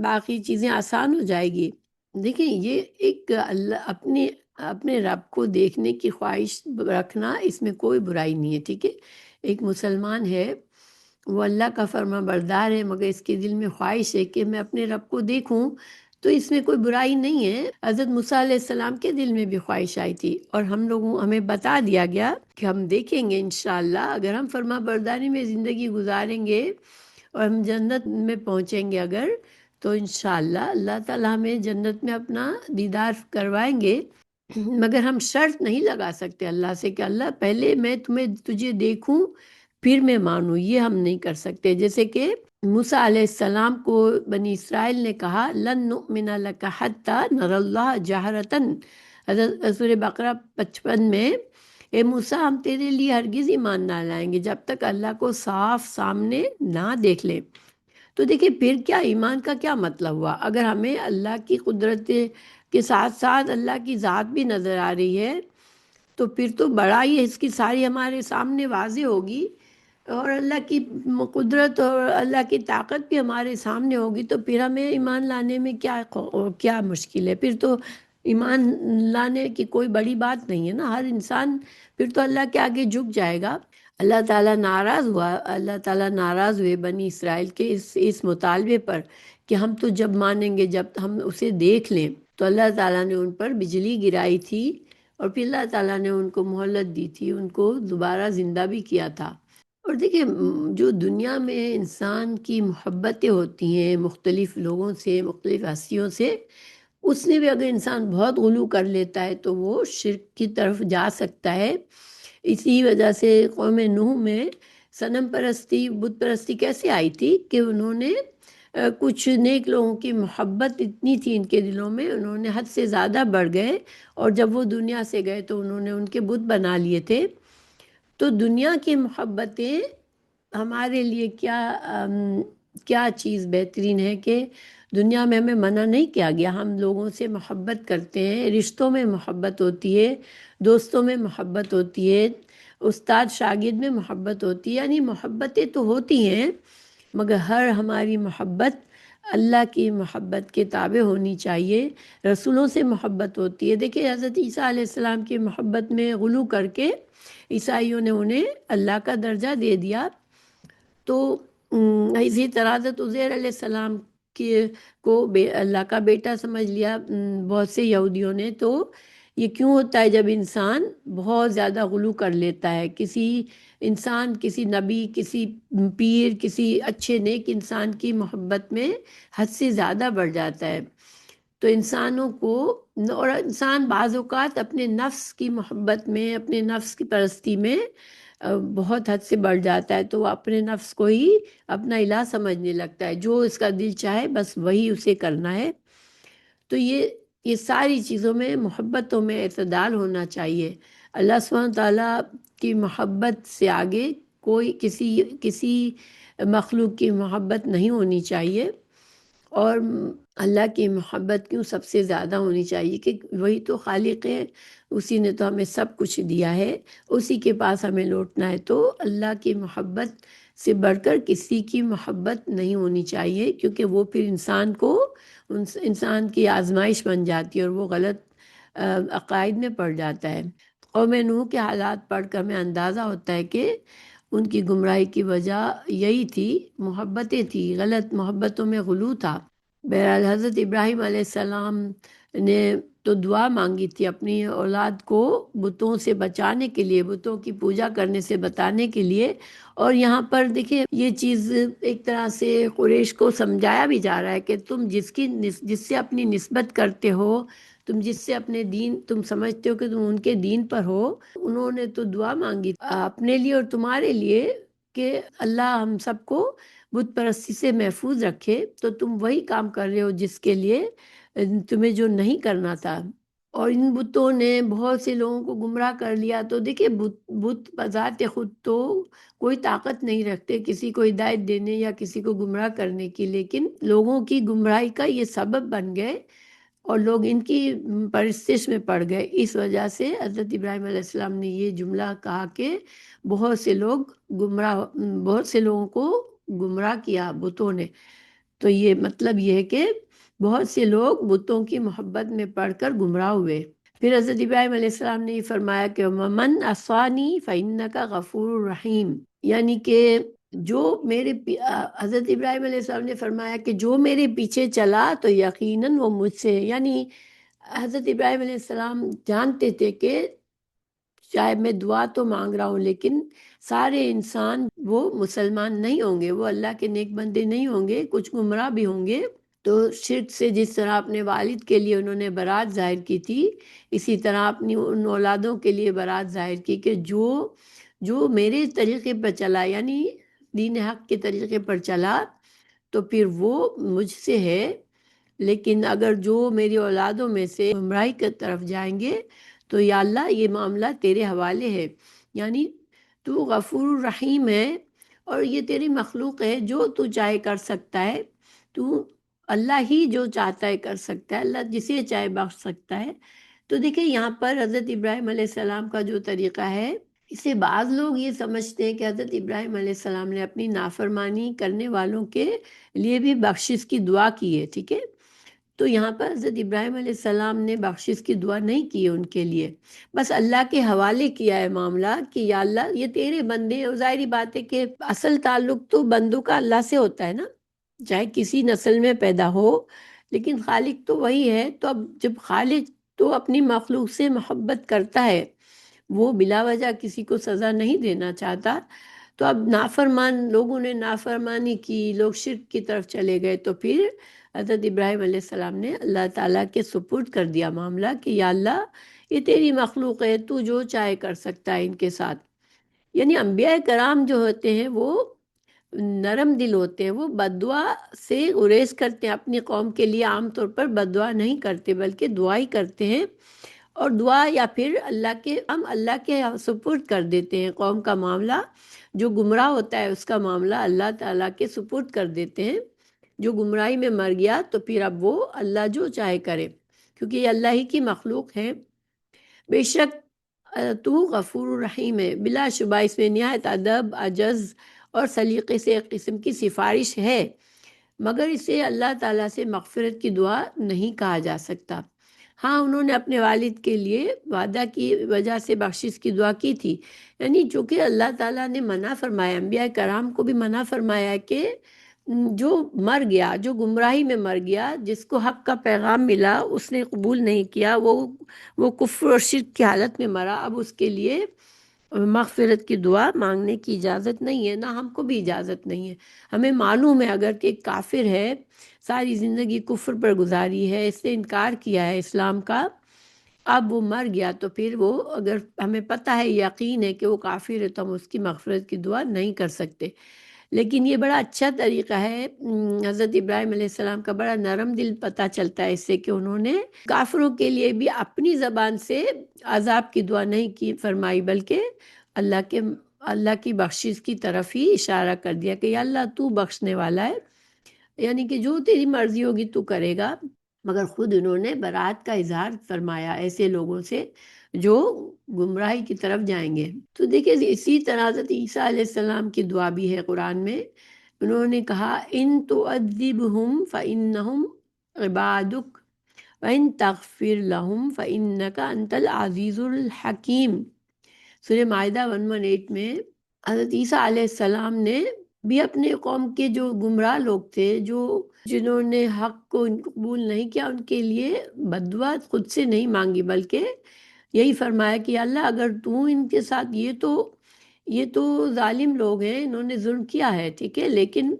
باقی چیزیں آسان ہو جائے گی۔ دیکھیں، یہ ایک اللہ اپنے رب کو دیکھنے کی خواہش رکھنا، اس میں کوئی برائی نہیں ہے، ٹھیک ہے۔ ایک مسلمان ہے، وہ اللہ کا فرما بردار ہے، مگر اس کے دل میں خواہش ہے کہ میں اپنے رب کو دیکھوں، تو اس میں کوئی برائی نہیں ہے۔ حضرت موسیٰ علیہ السلام کے دل میں بھی خواہش آئی تھی، اور ہمیں بتا دیا گیا کہ ہم دیکھیں گے انشاءاللہ، اگر ہم فرما برداری میں زندگی گزاریں گے اور ہم جنت میں پہنچیں گے اگر، تو انشاءاللہ اللہ تعالیٰ ہمیں جنت میں اپنا دیدار کروائیں گے۔ مگر ہم شرط نہیں لگا سکتے اللہ سے کہ اللہ پہلے میں تجھے دیکھوں پھر میں مانوں، یہ ہم نہیں کر سکتے۔ جیسے کہ موسیٰ علیہ السلام کو بنی اسرائیل نے کہا لن نؤمن لک حتی نری اللہ جہرتن، حضرت سورہ بقرہ 55 میں، اے موسیٰ ہم تیرے لیے ہرگز ایمان نہ لائیں گے جب تک اللہ کو صاف سامنے نہ دیکھ لیں۔ تو دیکھیں پھر کیا ایمان کا کیا مطلب ہوا؟ اگر ہمیں اللہ کی قدرت کے ساتھ ساتھ اللہ کی ذات بھی نظر آ رہی ہے تو پھر تو بڑائی ہے اس کی ساری ہمارے سامنے واضح ہوگی، اور اللہ کی قدرت اور اللہ کی طاقت بھی ہمارے سامنے ہوگی، تو پھر ہمیں ایمان لانے میں کیا مشکل ہے؟ پھر تو ایمان لانے کی کوئی بڑی بات نہیں ہے نا، ہر انسان پھر تو اللہ کے آگے جھک جائے گا۔ اللہ تعالیٰ ناراض ہوا، اللہ تعالیٰ ناراض ہوئے بنی اسرائیل کے اس مطالبے پر کہ ہم تو جب مانیں گے جب ہم اسے دیکھ لیں، تو اللہ تعالیٰ نے ان پر بجلی گرائی تھی، اور پھر اللہ تعالیٰ نے ان کو مہلت دی تھی، ان کو دوبارہ زندہ بھی کیا تھا۔ اور دیکھیں جو دنیا میں انسان کی محبتیں ہوتی ہیں مختلف لوگوں سے، مختلف ہستیوں سے، اس نے بھی اگر انسان بہت غلو کر لیتا ہے تو وہ شرک کی طرف جا سکتا ہے۔ اسی وجہ سے قوم نوح میں صنم پرستی، بت پرستی کیسے آئی تھی کہ انہوں نے کچھ نیک لوگوں کی محبت اتنی تھی ان کے دلوں میں، انہوں نے حد سے زیادہ بڑھ گئے، اور جب وہ دنیا سے گئے تو انہوں نے ان کے بت بنا لیے تھے۔ تو دنیا کی محبتیں ہمارے لیے کیا چیز بہترین ہے کہ دنیا میں ہمیں منع نہیں کیا گیا، ہم لوگوں سے محبت کرتے ہیں، رشتوں میں محبت ہوتی ہے، دوستوں میں محبت ہوتی ہے، استاد شاگرد میں محبت ہوتی ہے، یعنی محبتیں تو ہوتی ہیں، مگر ہر ہماری محبت اللہ کی محبت کے تابع ہونی چاہیے۔ رسولوں سے محبت ہوتی ہے، دیکھیں حضرت عیسیٰ علیہ السلام کی محبت میں غلو کر کے عیسائیوں نے انہیں اللہ کا درجہ دے دیا۔ تو اسی طرح حضرت عزیر علیہ السلام کو اللہ کا بیٹا سمجھ لیا بہت سے یہودیوں نے۔ تو یہ کیوں ہوتا ہے؟ جب انسان بہت زیادہ غلو کر لیتا ہے، کسی انسان، کسی نبی، کسی پیر، کسی اچھے نیک انسان کی محبت میں حد سے زیادہ بڑھ جاتا ہے، تو انسانوں کو، اور انسان بعض اوقات اپنے نفس کی محبت میں، اپنے نفس کی پرستی میں بہت حد سے بڑھ جاتا ہے، تو وہ اپنے نفس کو ہی اپنا الہ سمجھنے لگتا ہے، جو اس کا دل چاہے بس وہی اسے کرنا ہے۔ تو یہ ساری چیزوں میں، محبتوں میں اعتدال ہونا چاہیے۔ اللہ سبحانہ تعالیٰ کی محبت سے آگے کوئی کسی مخلوق کی محبت نہیں ہونی چاہیے، اور اللہ کی محبت کیوں سب سے زیادہ ہونی چاہیے کہ وہی تو خالق ہے، اسی نے تو ہمیں سب کچھ دیا ہے، اسی کے پاس ہمیں لوٹنا ہے۔ تو اللہ کی محبت سے بڑھ کر کسی کی محبت نہیں ہونی چاہیے، کیونکہ وہ پھر انسان کی آزمائش بن جاتی ہے، اور وہ غلط عقائد میں پڑ جاتا ہے۔ قوم نوح کے حالات پڑھ کر ہمیں اندازہ ہوتا ہے کہ ان کی گمراہی کی وجہ یہی تھی، محبتیں تھی، غلط محبتوں میں غلو تھا۔ بہرحال حضرت ابراہیم علیہ السلام نے تو دعا مانگی تھی اپنی اولاد کو بتوں سے بچانے کے لیے، بتوں کی پوجا کرنے سے بتانے کے لیے، اور یہاں پر دیکھیں یہ چیز ایک طرح سے قریش کو سمجھایا بھی جا رہا ہے کہ تم جس سے اپنی نسبت کرتے ہو، تم جس سے اپنے دین، تم سمجھتے ہو کہ تم ان کے دین پر ہو، انہوں نے تو دعا مانگی اپنے لیے اور تمہارے لیے کہ اللہ ہم سب کو بت پرستی سے محفوظ رکھے، تو تم وہی کام کر رہے ہو جس کے لیے تمہیں جو نہیں کرنا تھا، اور ان بتوں نے بہت سے لوگوں کو گمراہ کر لیا۔ تو دیکھیں بت بذات خود تو کوئی طاقت نہیں رکھتے کسی کو ہدایت دینے یا کسی کو گمراہ کرنے کی، لیکن لوگوں کی گمراہی کا یہ سبب بن گئے، اور لوگ ان کی پرستش میں پڑ گئے۔ اس وجہ سے حضرت ابراہیم علیہ السلام نے یہ جملہ کہا کہ بہت سے لوگوں کو گمراہ کیا بتوں نے۔ تو یہ مطلب یہ ہے کہ بہت سے لوگ بتوں کی محبت میں پڑھ کر گمراہ ہوئے۔ پھر حضرت ابراہیم علیہ السلام نے یہ فرمایا کہ من عصانی فإنک غفور رحیم، یعنی کہ جو حضرت ابراہیم علیہ السلام نے فرمایا کہ جو میرے پیچھے چلا تو یقیناً وہ مجھ سے ہے، یعنی حضرت ابراہیم علیہ السلام جانتے تھے کہ چاہے میں دعا تو مانگ رہا ہوں لیکن سارے انسان وہ مسلمان نہیں ہوں گے، وہ اللہ کے نیک بندے نہیں ہوں گے، کچھ گمراہ بھی ہوں گے۔ تو شرک سے جس طرح اپنے والد کے لیے انہوں نے برات ظاہر کی تھی، اسی طرح اپنی ان اولادوں کے لیے برات ظاہر کی کہ جو میرے طریقے پر چلا، یعنی دین حق کے طریقے پر چلا تو پھر وہ مجھ سے ہے، لیکن اگر جو میری اولادوں میں سے گمراہی کی طرف جائیں گے تو یا اللہ یہ معاملہ تیرے حوالے ہے، یعنی تو غفور الرحیم ہے اور یہ تیری مخلوق ہے، جو تو چاہے کر سکتا ہے، تو اللہ ہی جو چاہتا ہے کر سکتا ہے، اللہ جسے چاہے بخش سکتا ہے۔ تو دیکھیں یہاں پر حضرت ابراہیم علیہ السلام کا جو طریقہ ہے، اسے بعض لوگ یہ سمجھتے ہیں کہ حضرت ابراہیم علیہ السلام نے اپنی نافرمانی کرنے والوں کے لیے بھی بخشش کی دعا کی ہے، ٹھیک ہے؟ تو یہاں پر حضرت ابراہیم علیہ السلام نے بخشش کی دعا نہیں کی ہے ان کے لیے، بس اللہ کے حوالے کیا ہے معاملہ کہ یا اللہ یہ تیرے بندے ہیں۔ اور ظاہری بات ہے کہ اصل تعلق تو بندوں کا اللہ سے ہوتا ہے نا، چاہے کسی نسل میں پیدا ہو، لیکن خالق تو وہی ہے۔ تو اب جب خالق تو اپنی مخلوق سے محبت کرتا ہے، وہ بلا وجہ کسی کو سزا نہیں دینا چاہتا، تو اب نافرمان لوگوں نے نافرمانی کی، لوگ شرک کی طرف چلے گئے، تو پھر حضرت ابراہیم علیہ السلام نے اللہ تعالیٰ کے سپرد کر دیا معاملہ کہ یا اللہ یہ تیری مخلوق ہے، تو جو چاہے کر سکتا ہے ان کے ساتھ۔ یعنی انبیاء کرام جو ہوتے ہیں وہ نرم دل ہوتے ہیں، وہ بددعا سے گریز کرتے ہیں، اپنی قوم کے لیے عام طور پر بددعا نہیں کرتے بلکہ دعا ہی کرتے ہیں، اور دعا یا پھر ہم اللہ کے سپرد کر دیتے ہیں قوم کا معاملہ، جو گمراہ ہوتا ہے اس کا معاملہ اللہ تعالیٰ کے سپرد کر دیتے ہیں۔ جو گمراہی میں مر گیا تو پھر اب وہ اللہ جو چاہے کرے، کیونکہ یہ اللہ ہی کی مخلوق ہے۔ بے شک تو غفور الرحیم ہے، بلا شبہ اس میں نہایت ادب، عجز اور سلیقے سے ایک قسم کی سفارش ہے، مگر اسے اللہ تعالیٰ سے مغفرت کی دعا نہیں کہا جا سکتا۔ ہاں انہوں نے اپنے والد کے لیے وعدہ کی وجہ سے بخشش کی دعا کی تھی، یعنی چونکہ اللہ تعالیٰ نے منع فرمایا، انبیاء کرام کو بھی منع فرمایا کہ جو مر گیا، جو گمراہی میں مر گیا، جس کو حق کا پیغام ملا اس نے قبول نہیں کیا، وہ کفر اور شرک کی حالت میں مرا، اب اس کے لیے مغفرت کی دعا مانگنے کی اجازت نہیں ہے، نہ ہم کو بھی اجازت نہیں ہے۔ ہمیں معلوم ہے اگر کہ ایک کافر ہے، ساری زندگی کفر پر گزاری ہے، اس نے انکار کیا ہے اسلام کا، اب وہ مر گیا تو پھر وہ اگر ہمیں پتہ ہے، یقین ہے کہ وہ کافر ہے، تو ہم اس کی مغفرت کی دعا نہیں کر سکتے۔ لیکن یہ بڑا اچھا طریقہ ہے حضرت ابراہیم علیہ السلام کا، بڑا نرم دل پتہ چلتا ہے اس سے کہ انہوں نے کافروں کے لیے بھی اپنی زبان سے عذاب کی دعا نہیں کی فرمائی، بلکہ اللہ کی بخشش کی طرف ہی اشارہ کر دیا کہ یا اللہ تو بخشنے والا ہے، یعنی کہ جو تیری مرضی ہوگی تو کرے گا۔ مگر خود انہوں نے برات کا اظہار فرمایا ایسے لوگوں سے جو گمراہی کی طرف جائیں گے۔ تو دیکھیں اسی طرح حضرت عیسیٰ علیہ السلام کی دعا بھی ہے قرآن میں، انہوں نے کہا ان تعذبہم فإنہم عبادک وَإِن تغفر لَهُمْ فَإِنَّكَ أَنْتَ الْعَزِيزُ الْحَكِيمُ۔ سورہ معاہدہ 118 میں حضرت عیسیٰ علیہ السلام نے بھی اپنے قوم کے جو گمراہ لوگ تھے، جنہوں نے حق کو قبول نہیں کیا، ان کے لیے بددعا خود سے نہیں مانگی، بلکہ یہی فرمایا کہ اللہ اگر تو ان کے ساتھ، یہ تو ظالم لوگ ہیں، انہوں نے ظلم کیا ہے، ٹھیک ہے، لیکن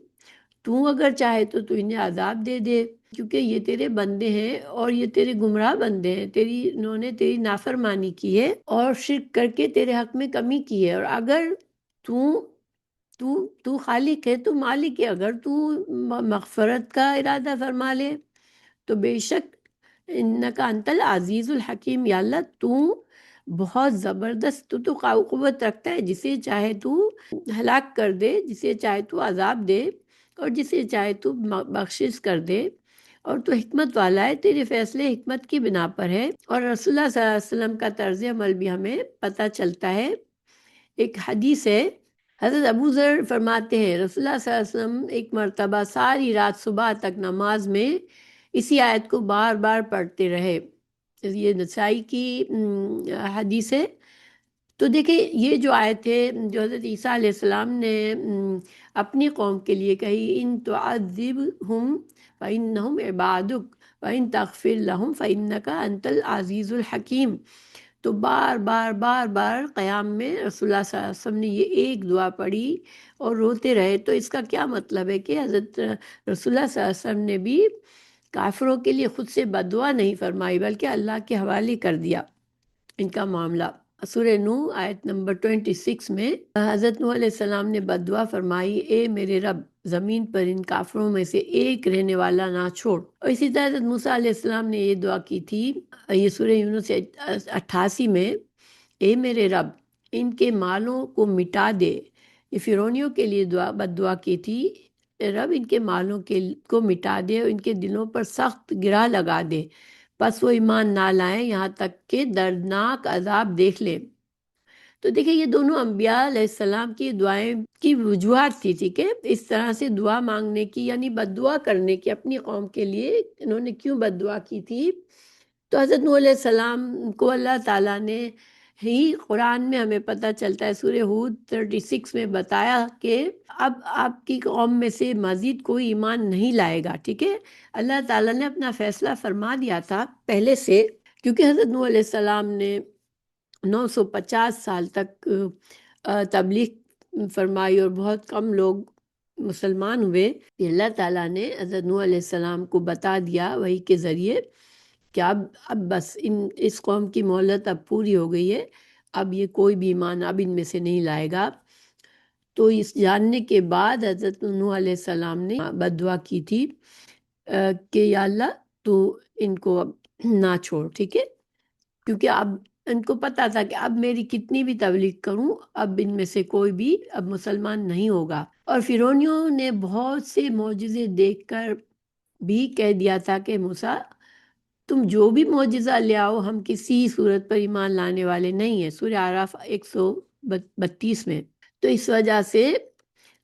تو اگر چاہے تو انہیں عذاب دے دے، کیونکہ یہ تیرے بندے ہیں اور یہ تیرے گمراہ بندے ہیں، انہوں نے تیری نافرمانی کی ہے اور شرک کر کے تیرے حق میں کمی کی ہے، اور اگر تو خالق ہے، تو مالک ہے، اگر تو مغفرت کا ارادہ فرما لے تو بے شک انکا انت العزیز الحکیم، یا اللہ تو بہت زبردست، تو قوت رکھتا ہے، جسے چاہے تو ہلاک کر دے، جسے چاہے تو عذاب دے، اور جسے چاہے تو بخشش کر دے، اور تو حکمت والا ہے، تیرے فیصلے حکمت کی بنا پر ہے۔ اور رسول اللہ صلی اللہ علیہ وسلم کا طرز عمل بھی ہمیں پتہ چلتا ہے۔ ایک حدیث ہے، حضرت ابو ذر فرماتے ہیں رسول اللہ صلی اللہ علیہ وسلم ایک مرتبہ ساری رات صبح تک نماز میں اسی آیت کو بار بار پڑھتے رہے، یہ نسائی کی حدیث ہے۔ تو دیکھیں یہ جو آیت ہے جو حضرت عیسیٰ علیہ السلام نے اپنی قوم کے لیے کہی، ان تعذبہم فإنہم عبادک وإن تغفر لہم فإنک انت العزیز الحکیم. تو بار بار بار بار قیام میں رسول اللہ صلی اللہ علیہ وسلم نے یہ ایک دعا پڑھی اور روتے رہے. تو اس کا کیا مطلب ہے کہ حضرت رسول اللہ صلی اللہ علیہ وسلم نے بھی کافروں کے لیے خود سے بد دعا نہیں فرمائی بلکہ اللہ کے حوالے کر دیا ان کا معاملہ. سورہ نوح آیت نمبر 26 میں حضرت نوح علیہ السلام نے بد دعا فرمائی، اے میرے رب زمین پر ان کافروں میں سے ایک رہنے والا نہ چھوڑ. اور اسی طرح حضرت موسیٰ علیہ السلام نے یہ دعا کی تھی، یہ سورہ یونس 88 میں، اے میرے رب ان کے مالوں کو مٹا دے. یہ فرعونیوں کے لیے بد دعا کی تھی، اے رب ان کے مالوں کو مٹا دے اور ان کے دلوں پر سخت گرہ لگا دے، پس وہ ایمان نہ لائیں یہاں تک کہ دردناک عذاب دیکھ لیں. تو دیکھیں یہ دونوں انبیاء علیہ السلام کی دعائیں کی وجوہات تھی، ٹھیک ہے، اس طرح سے دعا مانگنے کی یعنی بد دعا کرنے کی اپنی قوم کے لیے انہوں نے کیوں بد دعا کی تھی. تو حضرت نوح علیہ السلام کو اللہ تعالیٰ نے ہی قرآن میں ہمیں پتہ چلتا ہے سورہ ہود 36 میں بتایا کہ اب آپ کی قوم میں سے مزید کوئی ایمان نہیں لائے گا، ٹھیک ہے. اللہ تعالیٰ نے اپنا فیصلہ فرما دیا تھا پہلے سے، کیونکہ حضرت نوح علیہ السلام نے 950 سال تک تبلیغ فرمائی اور بہت کم لوگ مسلمان ہوئے. اللہ تعالیٰ نے حضرت نوح علیہ السلام کو بتا دیا وحی کے ذریعے کہ اب بس اس قوم کی مہلت اب پوری ہو گئی ہے، اب یہ کوئی بھی ایمان اب ان میں سے نہیں لائے گا. تو اس جاننے کے بعد حضرت نوح علیہ السلام نے بد دعا کی تھی کہ یا اللہ تو ان کو اب نہ چھوڑ، ٹھیک ہے، کیونکہ اب ان کو پتا تھا کہ اب میری کتنی بھی تبلیغ کروں اب ان میں سے کوئی بھی اب مسلمان نہیں ہوگا. اور فرعونیوں نے بہت سے معجزے دیکھ کر بھی کہہ دیا تھا کہ موسیٰ تم جو بھی معجزہ لے آؤ ہم کسی صورت پر ایمان لانے والے نہیں ہیں، سورہ اعراف 132 میں. تو اس وجہ سے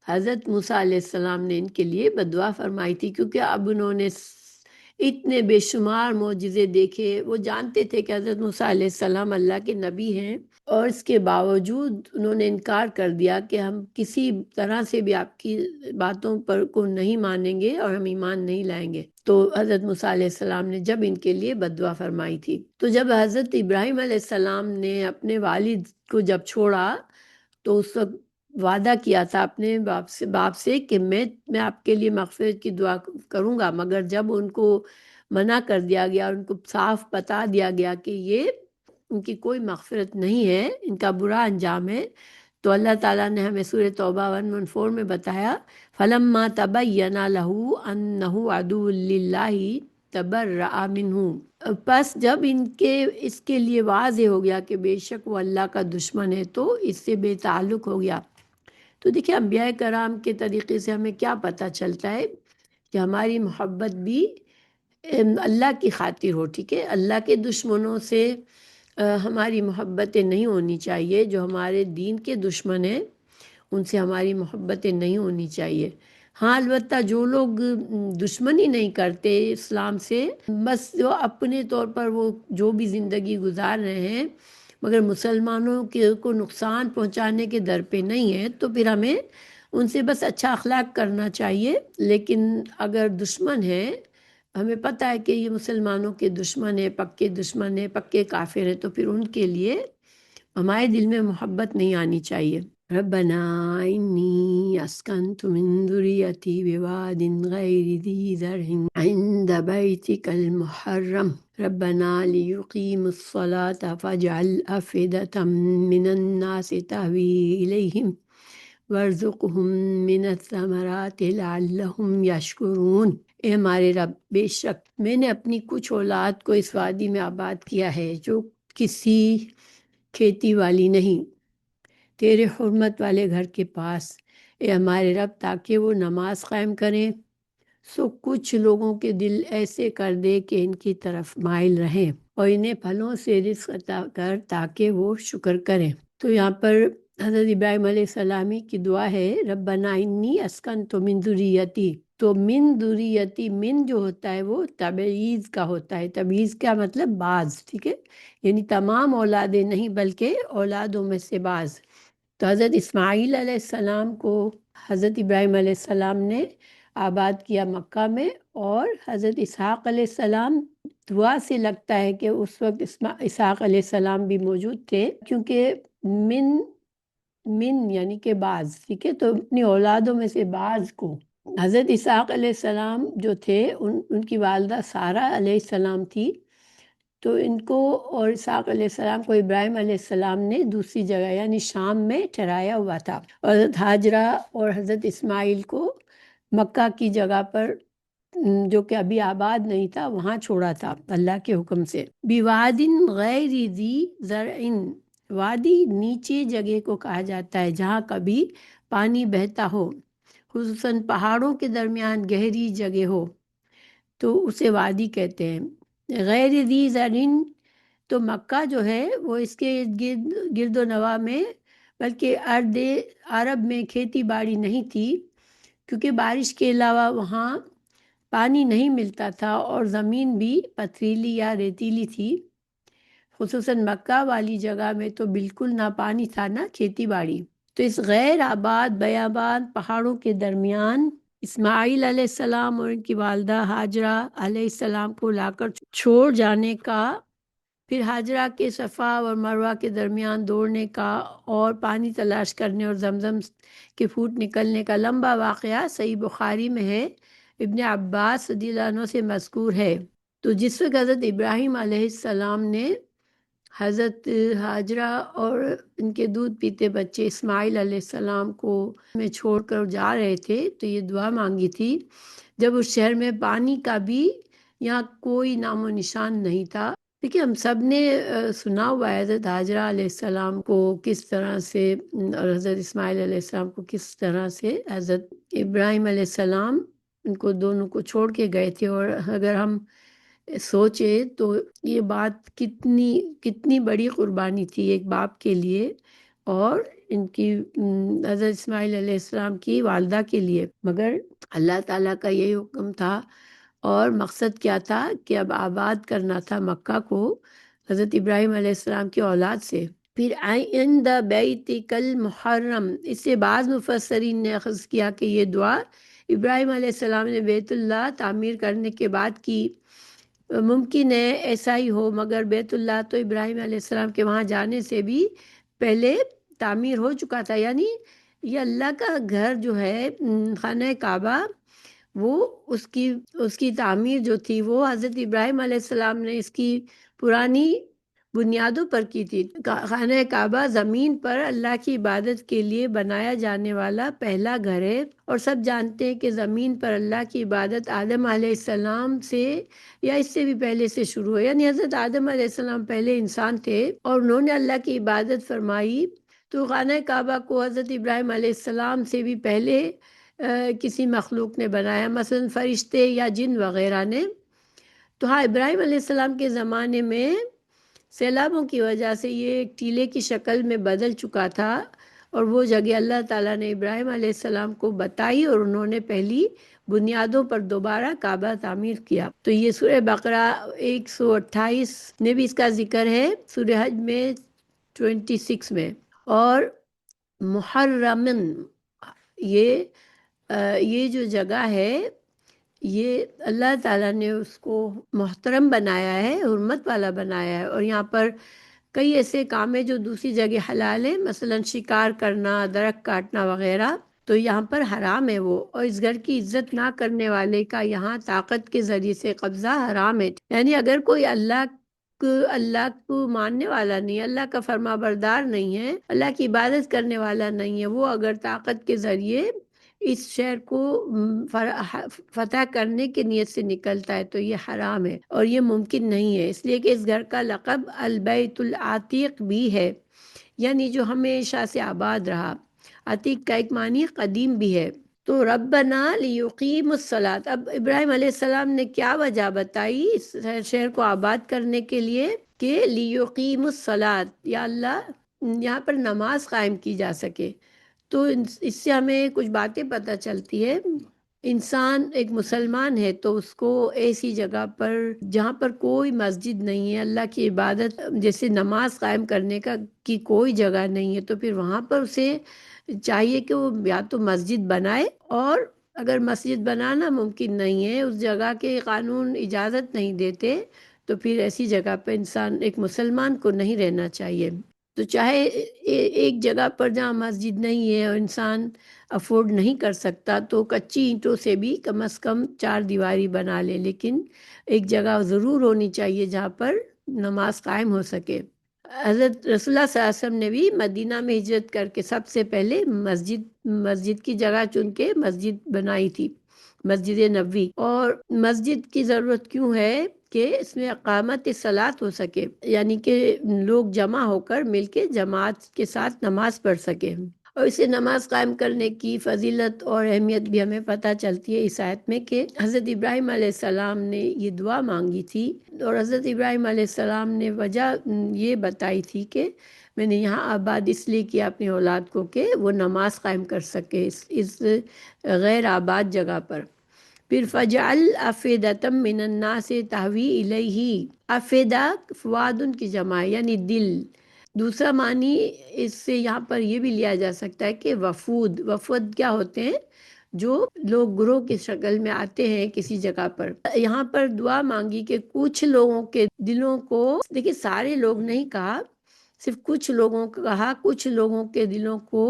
حضرت موسیٰ علیہ السلام نے ان کے لیے بد دعا فرمائی تھی، کیونکہ اب انہوں نے اتنے بے شمار معجزے دیکھے. وہ جانتے تھے کہ حضرت موسیٰ علیہ السلام اللہ کے نبی ہیں، اور اس کے باوجود انہوں نے انکار کر دیا کہ ہم کسی طرح سے بھی آپ کی باتوں پر کو نہیں مانیں گے اور ہم ایمان نہیں لائیں گے. تو حضرت موسیٰ علیہ السلام نے جب ان کے لیے بد دعا فرمائی تھی، تو جب حضرت ابراہیم علیہ السلام نے اپنے والد کو جب چھوڑا تو اس وقت وعدہ کیا تھا اپنے باپ سے کہ میں آپ کے لیے مغفرت کی دعا کروں گا، مگر جب ان کو منع کر دیا گیا اور ان کو صاف بتا دیا گیا کہ یہ ان کی کوئی مغفرت نہیں ہے، ان کا برا انجام ہے، تو اللہ تعالیٰ نے ہمیں سورہ توبہ 114 میں بتایا فَلَمَّا تَبَيَّنَ لَهُ أَنَّهُ عَدُوٌّ لِلَّهِ تَبَرَّأَ مِنْهُ. پس جب اس کے لیے واضح ہو گیا کہ بے شک وہ اللہ کا دشمن ہے تو اس سے بے تعلق ہو گیا. تو دیکھیں انبیاء کرام کے طریقے سے ہمیں کیا پتہ چلتا ہے کہ ہماری محبت بھی اللہ کی خاطر ہو، ٹھیک ہے. اللہ کے دشمنوں سے ہماری محبتیں نہیں ہونی چاہیے، جو ہمارے دین کے دشمن ہیں ان سے ہماری محبتیں نہیں ہونی چاہیے. ہاں البتہ جو لوگ دشمنی نہیں کرتے اسلام سے، بس جو اپنے طور پر وہ جو بھی زندگی گزار رہے ہیں مگر مسلمانوں کو نقصان پہنچانے کے در پہ نہیں ہے، تو پھر ہمیں ان سے بس اچھا اخلاق کرنا چاہیے. لیکن اگر دشمن ہے، ہمیں پتہ ہے کہ یہ مسلمانوں کے دشمن ہیں، پکے دشمن ہیں، پکے کافر ہیں، تو پھر ان کے لیے ہمارے دل میں محبت نہیں آنی چاہیے. ربنا انی اسکنت من ذریتی بواد غیر ذی زرع عند بیتک المحرم ربنا لیقیموا الصلاة فاجعل افئدة من الناس تہوی الیہم وارزقہم من الثمرات لعلہم یشکرون. اے ہمارے رب، بے شک میں نے اپنی کچھ اولاد کو اس وادی میں آباد کیا ہے جو کسی کھیتی والی نہیں، تیرے حرمت والے گھر کے پاس، اے ہمارے رب، تاکہ وہ نماز قائم کریں. سو کچھ لوگوں کے دل ایسے کر دے کہ ان کی طرف مائل رہیں، اور انہیں پھلوں سے رزق عطا کر تاکہ وہ شکر کریں. تو یہاں پر حضرت ابراہیم علیہ السلامی کی دعا ہے ربنا انی اسکنت من ذریتی، تو من ذریتی، من جو ہوتا ہے وہ تبعیض کا ہوتا ہے. تبعیض کا مطلب بعض، ٹھیک ہے، یعنی تمام اولادیں نہیں بلکہ اولادوں میں سے بعض. تو حضرت اسماعیل علیہ السلام کو حضرت ابراہیم علیہ السلام نے آباد کیا مکہ میں، اور حضرت اسحاق علیہ السلام دعا سے لگتا ہے کہ اس وقت اسحاق علیہ السلام بھی موجود تھے، کیونکہ من من یعنی کہ بعض، ٹھیک ہے، تو اپنی اولادوں میں سے بعض کو. حضرت اسحاق علیہ السلام جو تھے ان کی والدہ سارہ علیہ السلام تھی، تو ان کو اور اسحاق علیہ السلام کو ابراہیم علیہ السلام نے دوسری جگہ یعنی شام میں ٹھہرایا ہوا تھا، اور حضرت ہاجرہ اور حضرت اسماعیل کو مکہ کی جگہ پر جو کہ ابھی آباد نہیں تھا وہاں چھوڑا تھا اللہ کے حکم سے. بوادن غیر ذی زرع، وادی نیچے جگہ کو کہا جاتا ہے جہاں کبھی پانی بہتا ہو، خصوصاً پہاڑوں کے درمیان گہری جگہ ہو تو اسے وادی کہتے ہیں. غیر ذی زرع، تو مکہ جو ہے وہ اس کے گرد و نواح میں، بلکہ ارض عرب میں کھیتی باڑی نہیں تھی، کیونکہ بارش کے علاوہ وہاں پانی نہیں ملتا تھا، اور زمین بھی پتھریلی یا ریتیلی تھی. خصوصاً مکہ والی جگہ میں تو بالکل نہ پانی تھا نہ کھیتی باڑی. تو اس غیر آباد بیابان پہاڑوں کے درمیان اسماعیل علیہ السلام اور ان کی والدہ ہاجرہ علیہ السلام کو لا کر چھوڑ جانے کا، پھر ہاجرہ کے صفا اور مروہ کے درمیان دوڑنے کا، اور پانی تلاش کرنے اور زمزم کے پھوٹ نکلنے کا لمبا واقعہ صحیح بخاری میں ہے، ابن عباس رضی اللہ عنہ سے مذکور ہے. تو جس وقت حضرت ابراہیم علیہ السلام نے حضرت ہاجرہ اور ان کے دودھ پیتے بچے اسماعیل علیہ السلام کو میں چھوڑ کر جا رہے تھے تو یہ دعا مانگی تھی جب اس شہر میں پانی کا بھی یہاں کوئی نام و نشان نہیں تھا. دیکھیے ہم سب نے سنا ہوا ہے حضرت ہاجرہ علیہ السلام کو کس طرح سے اور حضرت اسماعیل علیہ السلام کو کس طرح سے حضرت ابراہیم علیہ السلام ان کو دونوں کو چھوڑ کے گئے تھے. اور اگر ہم سوچے تو یہ بات کتنی بڑی قربانی تھی ایک باپ کے لیے اور ان کی حضرت اسماعیل علیہ السلام کی والدہ کے لیے. مگر اللہ تعالیٰ کا یہی حکم تھا، اور مقصد کیا تھا کہ اب آباد کرنا تھا مکہ کو حضرت ابراہیم علیہ السلام کی اولاد سے. پھر عند بیتک المحرم، اس سے بعض مفسرین نے اخذ کیا کہ یہ دعا ابراہیم علیہ السلام نے بیت اللہ تعمیر کرنے کے بعد کی. ممکن ہے ایسا ہی ہو، مگر بیت اللہ تو ابراہیم علیہ السلام کے وہاں جانے سے بھی پہلے تعمیر ہو چکا تھا. یعنی یہ اللہ کا گھر جو ہے خانہ کعبہ، وہ اس کی تعمیر جو تھی وہ حضرت ابراہیم علیہ السلام نے اس کی پرانی بنیادوں پر کی تھی. خانہ کعبہ زمین پر اللہ کی عبادت کے لیے بنایا جانے والا پہلا گھر ہے، اور سب جانتے ہیں کہ زمین پر اللہ کی عبادت آدم علیہ السلام سے یا اس سے بھی پہلے سے شروع ہے. یعنی حضرت آدم علیہ السلام پہلے انسان تھے اور انہوں نے اللہ کی عبادت فرمائی، تو خانہ کعبہ کو حضرت ابراہیم علیہ السلام سے بھی پہلے کسی مخلوق نے بنایا، مثلا فرشتے یا جن وغیرہ نے. تو ہاں ابراہیم علیہ السلام کے زمانے میں سیلابوں کی وجہ سے یہ ایک ٹیلے کی شکل میں بدل چکا تھا، اور وہ جگہ اللہ تعالیٰ نے ابراہیم علیہ السلام کو بتائی اور انہوں نے پہلی بنیادوں پر دوبارہ کعبہ تعمیر کیا. تو یہ سورہ بقرہ 128 میں بھی اس کا ذکر ہے، سورہ حج میں 26 میں. اور محرمن، یہ جو جگہ ہے یہ اللہ تعالیٰ نے اس کو محترم بنایا ہے، حرمت والا بنایا ہے، اور یہاں پر کئی ایسے کام ہیں جو دوسری جگہ حلال ہیں، مثلا شکار کرنا، درخت کاٹنا وغیرہ، تو یہاں پر حرام ہے وہ. اور اس گھر کی عزت نہ کرنے والے کا یہاں طاقت کے ذریعے سے قبضہ حرام ہے. یعنی اگر کوئی اللہ کو ماننے والا نہیں، اللہ کا فرما بردار نہیں ہے، اللہ کی عبادت کرنے والا نہیں ہے، وہ اگر طاقت کے ذریعے اس شہر کو فتح کرنے کی نیت سے نکلتا ہے تو یہ حرام ہے اور یہ ممکن نہیں ہے. اس لیے کہ اس گھر کا لقب البیت العتیق بھی ہے، یعنی جو ہمیشہ سے آباد رہا. عتیق کا ایک معنی قدیم بھی ہے. تو ربنا لیقیم الصلاۃ، اب ابراہیم علیہ السلام نے کیا وجہ بتائی اس شہر کو آباد کرنے کے لیے کہ لیقیم الصلاۃ، یا اللہ یہاں پر نماز قائم کی جا سکے. تو اس سے ہمیں کچھ باتیں پتہ چلتی ہے. انسان ایک مسلمان ہے تو اس کو ایسی جگہ پر جہاں پر کوئی مسجد نہیں ہے، اللہ کی عبادت جیسے نماز قائم کرنے کی کوئی جگہ نہیں ہے، تو پھر وہاں پر اسے چاہیے کہ وہ یا تو مسجد بنائے، اور اگر مسجد بنانا ممکن نہیں ہے، اس جگہ کے قانون اجازت نہیں دیتے، تو پھر ایسی جگہ پہ انسان ایک مسلمان کو نہیں رہنا چاہیے۔ تو چاہے ایک جگہ پر جہاں مسجد نہیں ہے اور انسان افورڈ نہیں کر سکتا تو کچی اینٹوں سے بھی کم از کم 4 دیواری بنا لے، لیکن ایک جگہ ضرور ہونی چاہیے جہاں پر نماز قائم ہو سکے۔ حضرت رسول اللہ صلی اللہ علیہ وسلم نے بھی مدینہ میں ہجرت کر کے سب سے پہلے مسجد کی جگہ چن کے مسجد بنائی تھی، مسجد نبوی۔ اور مسجد کی ضرورت کیوں ہے کہ اس میں اقامت صلاۃ ہو سکے، یعنی کہ لوگ جمع ہو کر مل کے جماعت کے ساتھ نماز پڑھ سکے، اور اسے نماز قائم کرنے کی فضیلت اور اہمیت بھی ہمیں پتہ چلتی ہے اس آیت میں کہ حضرت ابراہیم علیہ السلام نے یہ دعا مانگی تھی، اور حضرت ابراہیم علیہ السلام نے وجہ یہ بتائی تھی کہ میں نے یہاں آباد اس لیے کیا اپنی اولاد کو کہ وہ نماز قائم کر سکے اس غیر آباد جگہ پر۔ پھر فجعل افیدتم من الناس تہوی الیہ، افیدہ فوادن کی جمع یعنی دل۔ دوسرا معنی اس سے یہاں پر یہ بھی لیا جا سکتا ہے کہ وفود کیا ہوتے ہیں؟ جو لوگ گروہ کی شکل میں آتے ہیں کسی جگہ پر۔ یہاں پر دعا مانگی کہ کچھ لوگوں کے دلوں کو، دیکھیں سارے لوگ نہیں کہا، صرف کچھ لوگوں کو کہا، کچھ لوگوں کے دلوں کو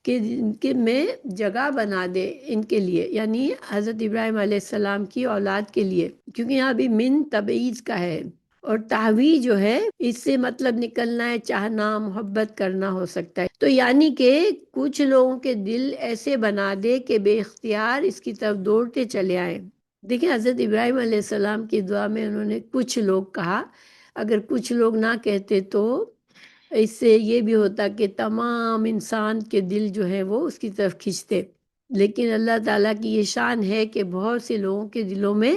کہ میں جگہ بنا دے ان کے لیے، یعنی حضرت ابراہیم علیہ السلام کی اولاد کے لیے، کیونکہ یہاں بھی من تبعیض کا ہے، اور تہوی جو ہے اس سے مطلب نکلنا ہے چاہنا، محبت کرنا ہو سکتا ہے، تو یعنی کہ کچھ لوگوں کے دل ایسے بنا دے کہ بے اختیار اس کی طرف دوڑتے چلے آئیں۔ دیکھیں حضرت ابراہیم علیہ السلام کی دعا میں انہوں نے کچھ لوگ کہا، اگر کچھ لوگ نہ کہتے تو اس سے یہ بھی ہوتا کہ تمام انسان کے دل جو ہے وہ اس کی طرف کھنچتے، لیکن اللہ تعالیٰ کی یہ شان ہے کہ بہت سے لوگوں کے دلوں میں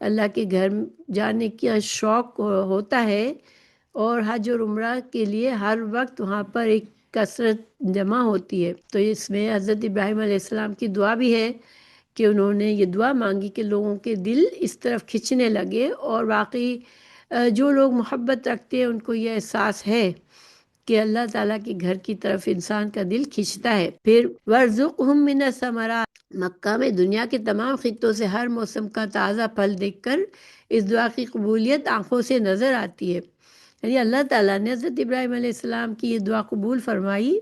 اللہ کے گھر جانے کا شوق ہوتا ہے، اور حج اور عمرہ کے لیے ہر وقت وہاں پر ایک کثرت جمع ہوتی ہے۔ تو اس میں حضرت ابراہیم علیہ السلام کی دعا بھی ہے کہ انہوں نے یہ دعا مانگی کہ لوگوں کے دل اس طرف کھنچنے لگے، اور واقعی جو لوگ محبت رکھتے ہیں ان کو یہ احساس ہے کہ اللہ تعالیٰ کے گھر کی طرف انسان کا دل کھنچتا ہے۔ پھر وَارْزُقْهُم مِّنَ الثَّمَرَاتِ، مکہ میں دنیا کے تمام خطوں سے ہر موسم کا تازہ پھل دیکھ کر اس دعا کی قبولیت آنکھوں سے نظر آتی ہے، یعنی اللہ تعالیٰ نے حضرت ابراہیم علیہ السلام کی یہ دعا قبول فرمائی،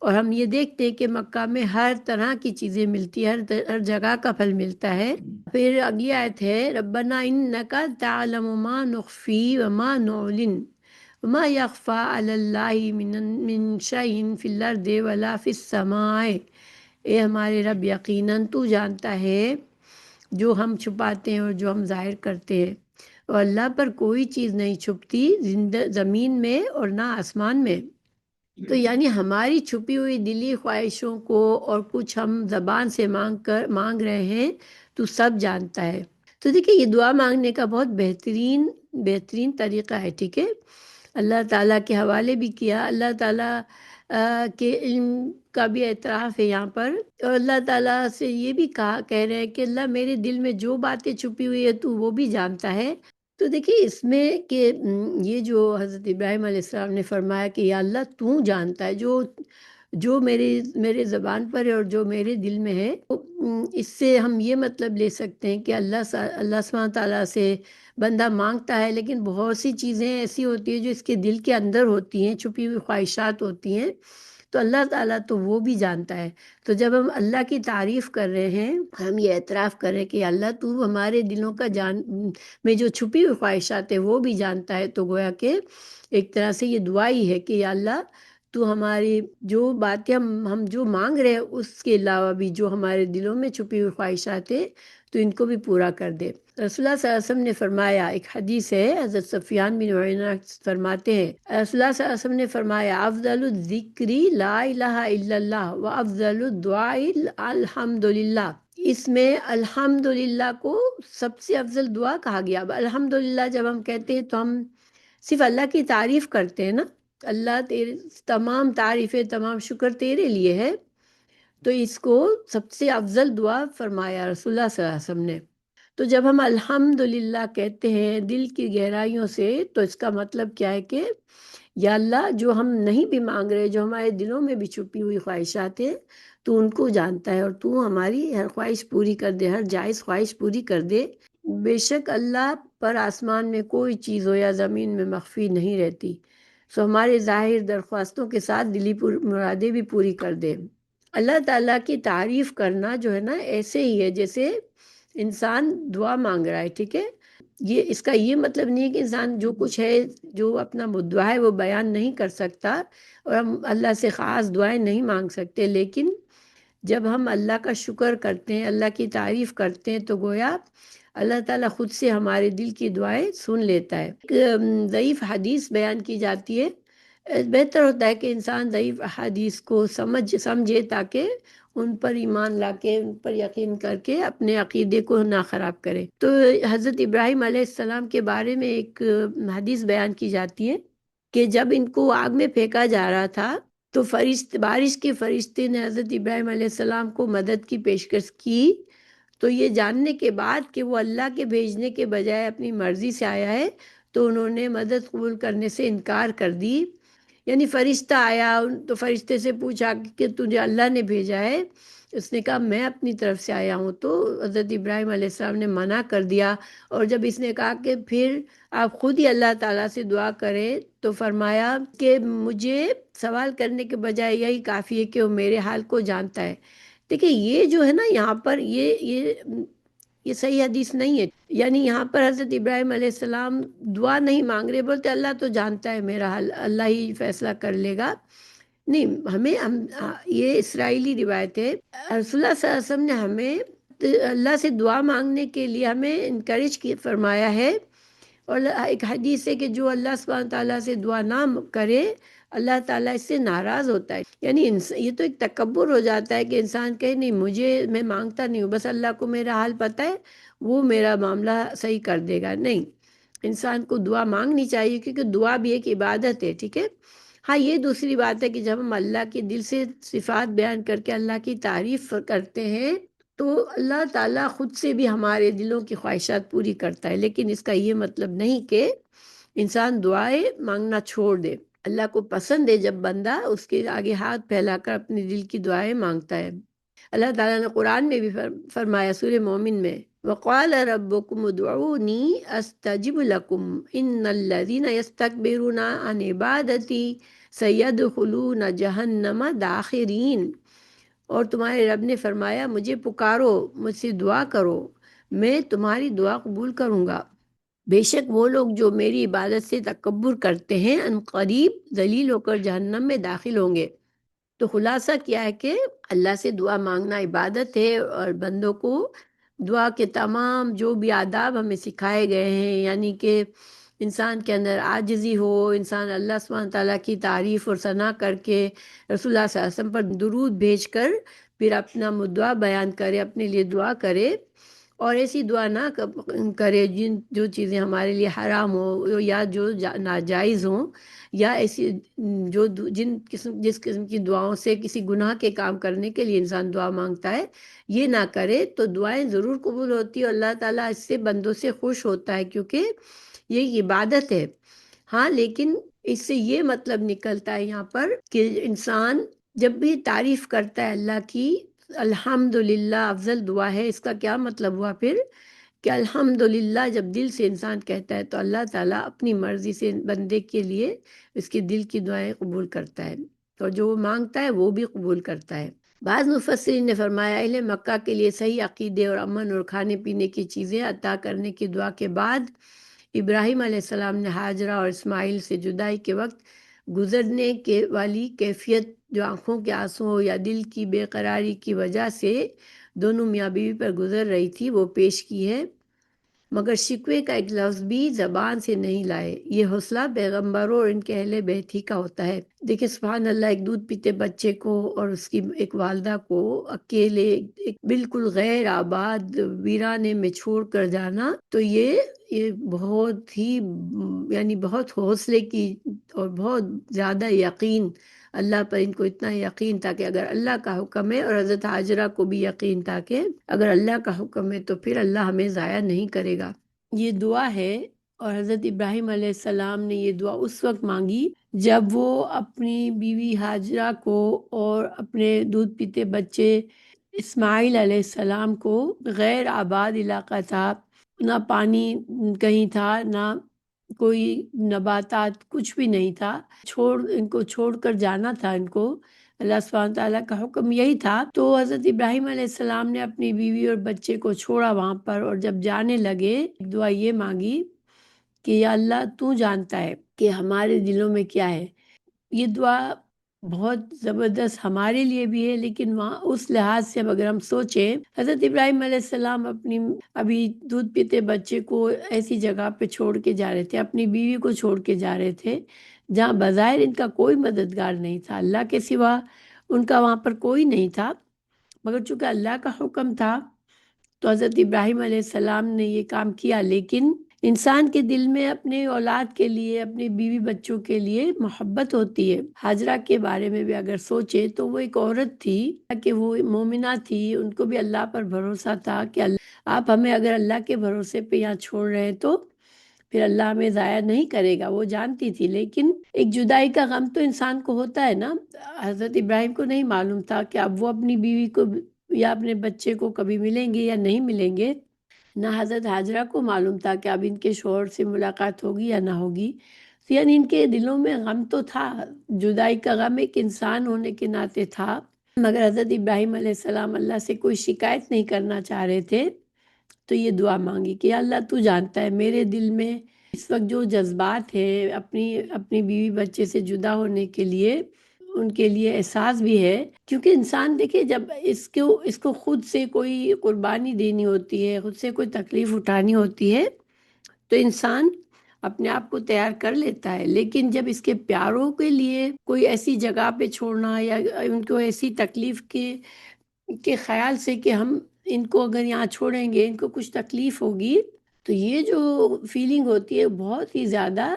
اور ہم یہ دیکھتے ہیں کہ مکہ میں ہر طرح کی چیزیں ملتی ہیں، ہر جگہ کا پھل ملتا ہے۔ پھر اگلی آیت ہے ربنا انکا تعلم ما نخفی وما نعلن وما یخفی علی اللہ من شیء فی الارض ولا فی السماء، اے ہمارے رب یقیناً تو جانتا ہے جو ہم چھپاتے ہیں اور جو ہم ظاہر کرتے ہیں، اور اللہ پر کوئی چیز نہیں چھپتی زمین میں اور نہ آسمان میں۔ تو یعنی ہماری چھپی ہوئی دلی خواہشوں کو اور کچھ ہم زبان سے مانگ رہے ہیں تو سب جانتا ہے۔ تو دیکھیں یہ دعا مانگنے کا بہت بہترین طریقہ ہے، ٹھیک ہے، اللہ تعالیٰ کے حوالے بھی کیا، اللہ تعالیٰ کے علم کا بھی اعتراف ہے یہاں پر، اور اللہ تعالیٰ سے یہ بھی کہہ رہے ہیں کہ اللہ میرے دل میں جو باتیں چھپی ہوئی ہے تو وہ بھی جانتا ہے۔ تو دیکھیے اس میں کہ یہ جو حضرت ابراہیم علیہ السلام نے فرمایا کہ یا اللہ تو جانتا ہے جو میرے زبان پر ہے اور جو میرے دل میں ہے، اس سے ہم یہ مطلب لے سکتے ہیں کہ اللہ سبحانہ تعالیٰ سے بندہ مانگتا ہے، لیکن بہت سی چیزیں ایسی ہوتی ہیں جو اس کے دل کے اندر ہوتی ہیں، چھپی ہوئی خواہشات ہوتی ہیں، تو اللہ تعالیٰ تو وہ بھی جانتا ہے۔ تو جب ہم اللہ کی تعریف کر رہے ہیں، ہم یہ اعتراف کر رہے ہیں کہ اللہ تو ہمارے دلوں کا میں جو چھپی ہوئی خواہشات ہیں وہ بھی جانتا ہے، تو گویا کہ ایک طرح سے یہ دعا ہی ہے کہ یا اللہ تو ہماری جو باتیں ہم جو مانگ رہے ہیں اس کے علاوہ بھی جو ہمارے دلوں میں چھپی ہوئی خواہشات ہیں تو ان کو بھی پورا کر دے۔ رسول اللہ صلی اللہ علیہ وسلم نے فرمایا، ایک حدیث ہے، حضرت سفیان بن عیینہ فرماتے ہیں رسول اللہ صلی اللہ علیہ وسلم نے فرمایا افضل الذکر لا الہ الا اللہ و افضل الدعاء الحمدللہ، اس میں الحمدللہ کو سب سے افضل دعا کہا گیا۔ اب الحمدللہ جب ہم کہتے ہیں تو ہم صرف اللہ کی تعریف کرتے ہیں نا، اللہ تیرے تمام تعریفیں، تمام شکر تیرے لیے ہے، تو اس کو سب سے افضل دعا فرمایا رسول اللہ صلی اللہ علیہ وسلم نے۔ تو جب ہم الحمدللہ کہتے ہیں دل کی گہرائیوں سے، تو اس کا مطلب کیا ہے کہ یا اللہ، جو ہم نہیں بھی مانگ رہے، جو ہمارے دلوں میں بھی چھپی ہوئی خواہشات ہیں، تو ان کو جانتا ہے، اور تو ہماری ہر خواہش پوری کر دے، ہر جائز خواہش پوری کر دے۔ بے شک اللہ پر آسمان میں کوئی چیز ہو یا زمین میں مخفی نہیں رہتی، سو ہمارے ظاہر درخواستوں کے ساتھ دلی مرادیں بھی پوری کر دے۔ اللہ تعالیٰ کی تعریف کرنا جو ہے نا، ایسے ہی ہے جیسے انسان دعا مانگ رہا ہے، ٹھیک ہے؟ یہ اس کا یہ مطلب نہیں ہے کہ انسان جو کچھ ہے، جو اپنا مدعا ہے، وہ بیان نہیں کر سکتا، اور ہم اللہ سے خاص دعائیں نہیں مانگ سکتے، لیکن جب ہم اللہ کا شکر کرتے ہیں، اللہ کی تعریف کرتے ہیں، تو گویا اللہ تعالیٰ خود سے ہمارے دل کی دعائیں سن لیتا ہے۔ ایک ضعیف حدیث بیان کی جاتی ہے، بہتر ہوتا ہے کہ انسان ضعیف حدیث کو سمجھے، تاکہ ان پر ایمان لا کے، ان پر یقین کر کے اپنے عقیدے کو نہ خراب کرے۔ تو حضرت ابراہیم علیہ السلام کے بارے میں ایک حدیث بیان کی جاتی ہے کہ جب ان کو آگ میں پھینکا جا رہا تھا، تو بارش کے فرشتے نے حضرت ابراہیم علیہ السلام کو مدد کی پیشکش کی، تو یہ جاننے کے بعد کہ وہ اللہ کے بھیجنے کے بجائے اپنی مرضی سے آیا ہے، تو انہوں نے مدد قبول کرنے سے انکار کر دی۔ یعنی فرشتہ آیا تو فرشتے سے پوچھا کہ تجھے اللہ نے بھیجا ہے؟ اس نے کہا میں اپنی طرف سے آیا ہوں، تو حضرت ابراہیم علیہ السلام نے منع کر دیا، اور جب اس نے کہا کہ پھر آپ خود ہی اللہ تعالیٰ سے دعا کریں، تو فرمایا کہ مجھے سوال کرنے کے بجائے یہی کافی ہے کہ وہ میرے حال کو جانتا ہے۔ دیکھیں یہ جو ہے نا، یہاں پر یہ صحیح حدیث نہیں ہے، یعنی یہاں پر حضرت ابراہیم علیہ السلام دعا نہیں مانگ رہے، بولتے اللہ تو جانتا ہے میرا حال، اللہ ہی فیصلہ کر لے گا۔ نہیں، یہ اسرائیلی روایت ہے، رسول اللہ صلی اللہ علیہ وسلم نے ہمیں اللہ سے دعا مانگنے کے لیے ہمیں انکریج فرمایا ہے، اور ایک حدیث ہے کہ جو اللہ سبحانہ تعالیٰ سے دعا نہ کرے، اللہ تعالیٰ اس سے ناراض ہوتا ہے۔ یعنی یہ تو ایک تکبر ہو جاتا ہے کہ انسان کہے نہیں، میں مانگتا نہیں ہوں، بس اللہ کو میرا حال پتہ ہے، وہ میرا معاملہ صحیح کر دے گا۔ نہیں، انسان کو دعا مانگنی چاہیے، کیونکہ دعا بھی ایک عبادت ہے، ٹھیک ہے؟ ہاں، یہ دوسری بات ہے کہ جب ہم اللہ کے دل سے صفات بیان کر کے اللہ کی تعریف کرتے ہیں، تو اللہ تعالیٰ خود سے بھی ہمارے دلوں کی خواہشات پوری کرتا ہے، لیکن اس کا یہ مطلب نہیں کہ انسان دعائیں مانگنا چھوڑ دے۔ اللہ کو پسند ہے جب بندہ اس کے آگے ہاتھ پھیلا کر اپنے دل کی دعائیں مانگتا ہے۔ اللہ تعالیٰ نے قرآن میں بھی فرمایا سورہ مومن میں، وَقَالَ رَبُّكُمُ ادْعُونِي أَسْتَجِبْ لَكُمْ إِنَّ الَّذِينَ يَسْتَكْبِرُونَ عَنْ عِبَادَتِي سَيَدْخُلُونَ جَهَنَّمَ دَاخِرِينَ۔ اور تمہارے رب نے فرمایا مجھے پکارو، مجھ سے دعا کرو، میں تمہاری دعا قبول کروں گا۔ بے شک وہ لوگ جو میری عبادت سے تکبر کرتے ہیں، ان قریب ذلیل ہو کر جہنم میں داخل ہوں گے۔ تو خلاصہ کیا ہے کہ اللہ سے دعا مانگنا عبادت ہے، اور بندوں کو دعا کے تمام جو بھی آداب ہمیں سکھائے گئے ہیں، یعنی کہ انسان کے اندر عاجزی ہو، انسان اللہ سبحانہ تعالیٰ کی تعریف اور ثنا کر کے رسول اللہ صلی اللہ علیہ وسلم پر درود بھیج کر پھر اپنا مدعا بیان کرے، اپنے لیے دعا کرے، اور ایسی دعا نہ کرے جو چیزیں ہمارے لیے حرام ہو یا جو ناجائز ہوں، یا ایسی جس قسم کی دعاؤں سے کسی گناہ کے کام کرنے کے لیے انسان دعا مانگتا ہے، یہ نہ کرے، تو دعائیں ضرور قبول ہوتی ہے، اور اللہ تعالیٰ اس سے بندوں سے خوش ہوتا ہے، کیونکہ یہ عبادت ہے۔ ہاں، لیکن اس سے یہ مطلب نکلتا ہے یہاں پر کہ انسان جب بھی تعریف کرتا ہے اللہ کی، الحمدللہ افضل دعا ہے، اس کا کیا مطلب ہوا پھر کہ الحمدللہ جب دل سے انسان کہتا ہے، تو اللہ تعالیٰ اپنی مرضی سے بندے کے لیے اس کے دل کی دعائیں قبول کرتا ہے، اور جو وہ مانگتا ہے وہ بھی قبول کرتا ہے۔ بعض مفسرین نے فرمایا اہل مکہ کے لیے صحیح عقیدے اور امن اور کھانے پینے کی چیزیں عطا کرنے کی دعا کے بعد ابراہیم علیہ السلام نے ہاجرہ اور اسماعیل سے جدائی کے وقت گزرنے کے والی کیفیت، جو آنکھوں کے آنسوں یا دل کی بے قراری کی وجہ سے دونوں میاں بیوی پر گزر رہی تھی، وہ پیش کی ہے، مگر شکوے کا ایک لفظ بھی زبان سے نہیں لائے۔ یہ حوصلہ پیغمبروں اور ان کے اہل بیت ہی کا ہوتا ہے۔ دیکھیے سبحان اللہ، ایک دودھ پیتے بچے کو اور اس کی ایک والدہ کو اکیلے ایک بالکل غیر آباد ویرانے میں چھوڑ کر جانا، تو یہ بہت ہی یعنی بہت حوصلے کی اور بہت زیادہ یقین، اللہ پر ان کو اتنا یقین تھا کہ اگر اللہ کا حکم ہے، اور حضرت حاجرہ کو بھی یقین تھا کہ اگر اللہ کا حکم ہے تو پھر اللہ ہمیں ضائع نہیں کرے گا۔ یہ دعا ہے، اور حضرت ابراہیم علیہ السلام نے یہ دعا اس وقت مانگی جب وہ اپنی بیوی حاجرہ کو اور اپنے دودھ پیتے بچے اسماعیل علیہ السلام کو، غیر آباد علاقہ تھا، نہ پانی کہیں تھا، نہ کوئی نباتات، کچھ بھی نہیں تھا، ان کو چھوڑ کر جانا تھا ان کو، اللہ سبحانہ تعالیٰ کا حکم یہی تھا۔ تو حضرت ابراہیم علیہ السلام نے اپنی بیوی اور بچے کو چھوڑا وہاں پر، اور جب جانے لگے دعا یہ مانگی کہ یا اللہ تو جانتا ہے کہ ہمارے دلوں میں کیا ہے۔ یہ دعا بہت زبردست ہمارے لیے بھی ہے، لیکن وہاں اس لحاظ سے اگر ہم سوچیں، حضرت ابراہیم علیہ السلام اپنی ابھی دودھ پیتے بچے کو ایسی جگہ پہ چھوڑ کے جا رہے تھے، اپنی بیوی کو چھوڑ کے جا رہے تھے جہاں بظاہر ان کا کوئی مددگار نہیں تھا، اللہ کے سوا ان کا وہاں پر کوئی نہیں تھا، مگر چونکہ اللہ کا حکم تھا تو حضرت ابراہیم علیہ السلام نے یہ کام کیا۔ لیکن انسان کے دل میں اپنے اولاد کے لیے، اپنے بیوی بچوں کے لیے محبت ہوتی ہے۔ حاجرہ کے بارے میں بھی اگر سوچے تو وہ ایک عورت تھی کہ وہ مومنہ تھی، ان کو بھی اللہ پر بھروسہ تھا کہ آپ ہمیں اگر اللہ کے بھروسے پہ یہاں چھوڑ رہے ہیں تو پھر اللہ ہمیں ضائع نہیں کرے گا، وہ جانتی تھی۔ لیکن ایک جدائی کا غم تو انسان کو ہوتا ہے نا، حضرت ابراہیم کو نہیں معلوم تھا کہ اب وہ اپنی بیوی کو یا اپنے بچے کو کبھی ملیں گے یا نہیں ملیں گے، نہ حضرت حاجرہ کو معلوم تھا کہ اب ان کے شوہر سے ملاقات ہوگی یا نہ ہوگی، یعنی ان کے دلوں میں غم تو تھا، جدائی کا غم ایک انسان ہونے کے ناطے تھا، مگر حضرت ابراہیم علیہ السلام اللہ سے کوئی شکایت نہیں کرنا چاہ رہے تھے، تو یہ دعا مانگی کہ یا اللہ تو جانتا ہے میرے دل میں اس وقت جو جذبات ہیں اپنی بیوی بچے سے جدا ہونے کے لیے، ان کے لیے احساس بھی ہے، کیونکہ انسان دیکھے جب اس کو خود سے کوئی قربانی دینی ہوتی ہے، خود سے کوئی تکلیف اٹھانی ہوتی ہے تو انسان اپنے آپ کو تیار کر لیتا ہے، لیکن جب اس کے پیاروں کے لیے کوئی ایسی جگہ پہ چھوڑنا یا ان کو ایسی تکلیف کے خیال سے کہ ہم ان کو اگر یہاں چھوڑیں گے ان کو کچھ تکلیف ہوگی، تو یہ جو فیلنگ ہوتی ہے بہت ہی زیادہ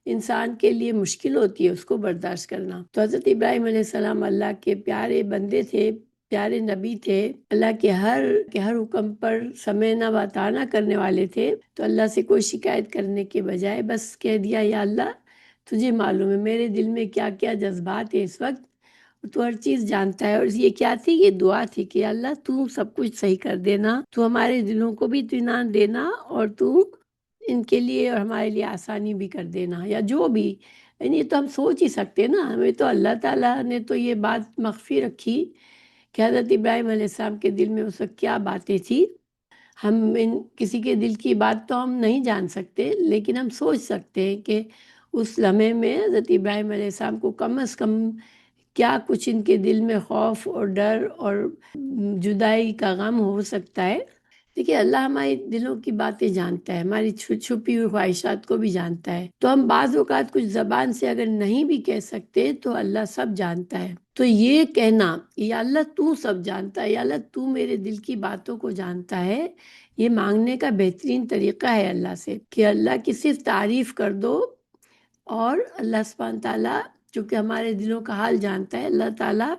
انسان کے لیے مشکل ہوتی ہے اس کو برداشت کرنا۔ تو حضرت ابراہیم علیہ السلام اللہ کے پیارے بندے تھے، پیارے نبی تھے، اللہ کے ہر حکم پر سمعنا و اطعنا کرنے والے تھے، تو اللہ سے کوئی شکایت کرنے کے بجائے بس کہہ دیا یا اللہ تجھے معلوم ہے میرے دل میں کیا کیا جذبات ہیں اس وقت، تو ہر چیز جانتا ہے۔ اور یہ کیا تھی؟ یہ دعا تھی کہ اللہ تو سب کچھ صحیح کر دینا، تو ہمارے دلوں کو بھی اطمینان دینا، اور تو ان کے لیے اور ہمارے لیے آسانی بھی کر دینا، یا جو بھی، یعنی یہ تو ہم سوچ ہی سکتے نا، ہمیں تو اللہ تعالیٰ نے تو یہ بات مخفی رکھی کہ حضرت ابراہیم علیہ السلام کے دل میں اس وقت کیا باتیں تھی، ہم کسی کے دل کی بات تو ہم نہیں جان سکتے، لیکن ہم سوچ سکتے ہیں کہ اس لمحے میں حضرت ابراہیم علیہ السلام کو کم از کم کیا کچھ ان کے دل میں خوف اور ڈر اور جدائی کا غم ہو سکتا ہے۔ دیکھیے اللہ ہمارے دلوں کی باتیں جانتا ہے، ہماری چھپی ہوئی خواہشات کو بھی جانتا ہے، تو ہم بعض اوقات کچھ زبان سے اگر نہیں بھی کہہ سکتے تو اللہ سب جانتا ہے، تو یہ کہنا یا اللہ تو سب جانتا ہے، یا اللہ تو میرے دل کی باتوں کو جانتا ہے، یہ مانگنے کا بہترین طریقہ ہے اللہ سے، کہ اللہ کی صرف تعریف کر دو، اور اللہ سبحانہ تعالیٰ چونکہ ہمارے دلوں کا حال جانتا ہے، اللہ تعالیٰ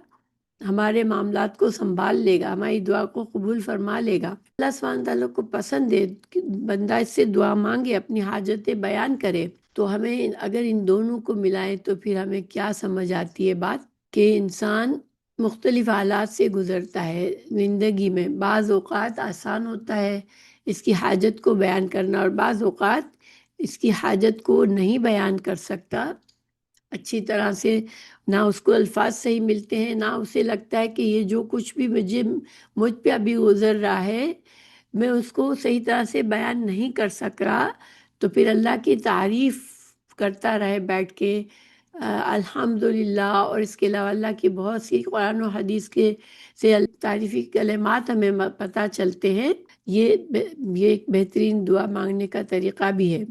ہمارے معاملات کو سنبھال لے گا، ہماری دعا کو قبول فرما لے گا۔ اللہ سبحانہ تعالیٰ کو پسند ہے کہ بندہ اس سے دعا مانگے، اپنی حاجتیں بیان کرے، تو ہمیں اگر ان دونوں کو ملائے تو پھر ہمیں کیا سمجھ آتی ہے بات، کہ انسان مختلف حالات سے گزرتا ہے زندگی میں، بعض اوقات آسان ہوتا ہے اس کی حاجت کو بیان کرنا، اور بعض اوقات اس کی حاجت کو نہیں بیان کر سکتا اچھی طرح سے، نہ اس کو الفاظ صحیح ملتے ہیں، نہ اسے لگتا ہے کہ یہ جو کچھ بھی مجھ پہ ابھی گزر رہا ہے میں اس کو صحیح طرح سے بیان نہیں کر سک رہا، تو پھر اللہ کی تعریف کرتا رہے بیٹھ کے، الحمدللہ، اور اس کے علاوہ اللہ کی بہت سی قرآن و حدیث کے سے تعریفی کلمات ہمیں پتہ چلتے ہیں، یہ ایک بہترین دعا مانگنے کا طریقہ بھی ہے۔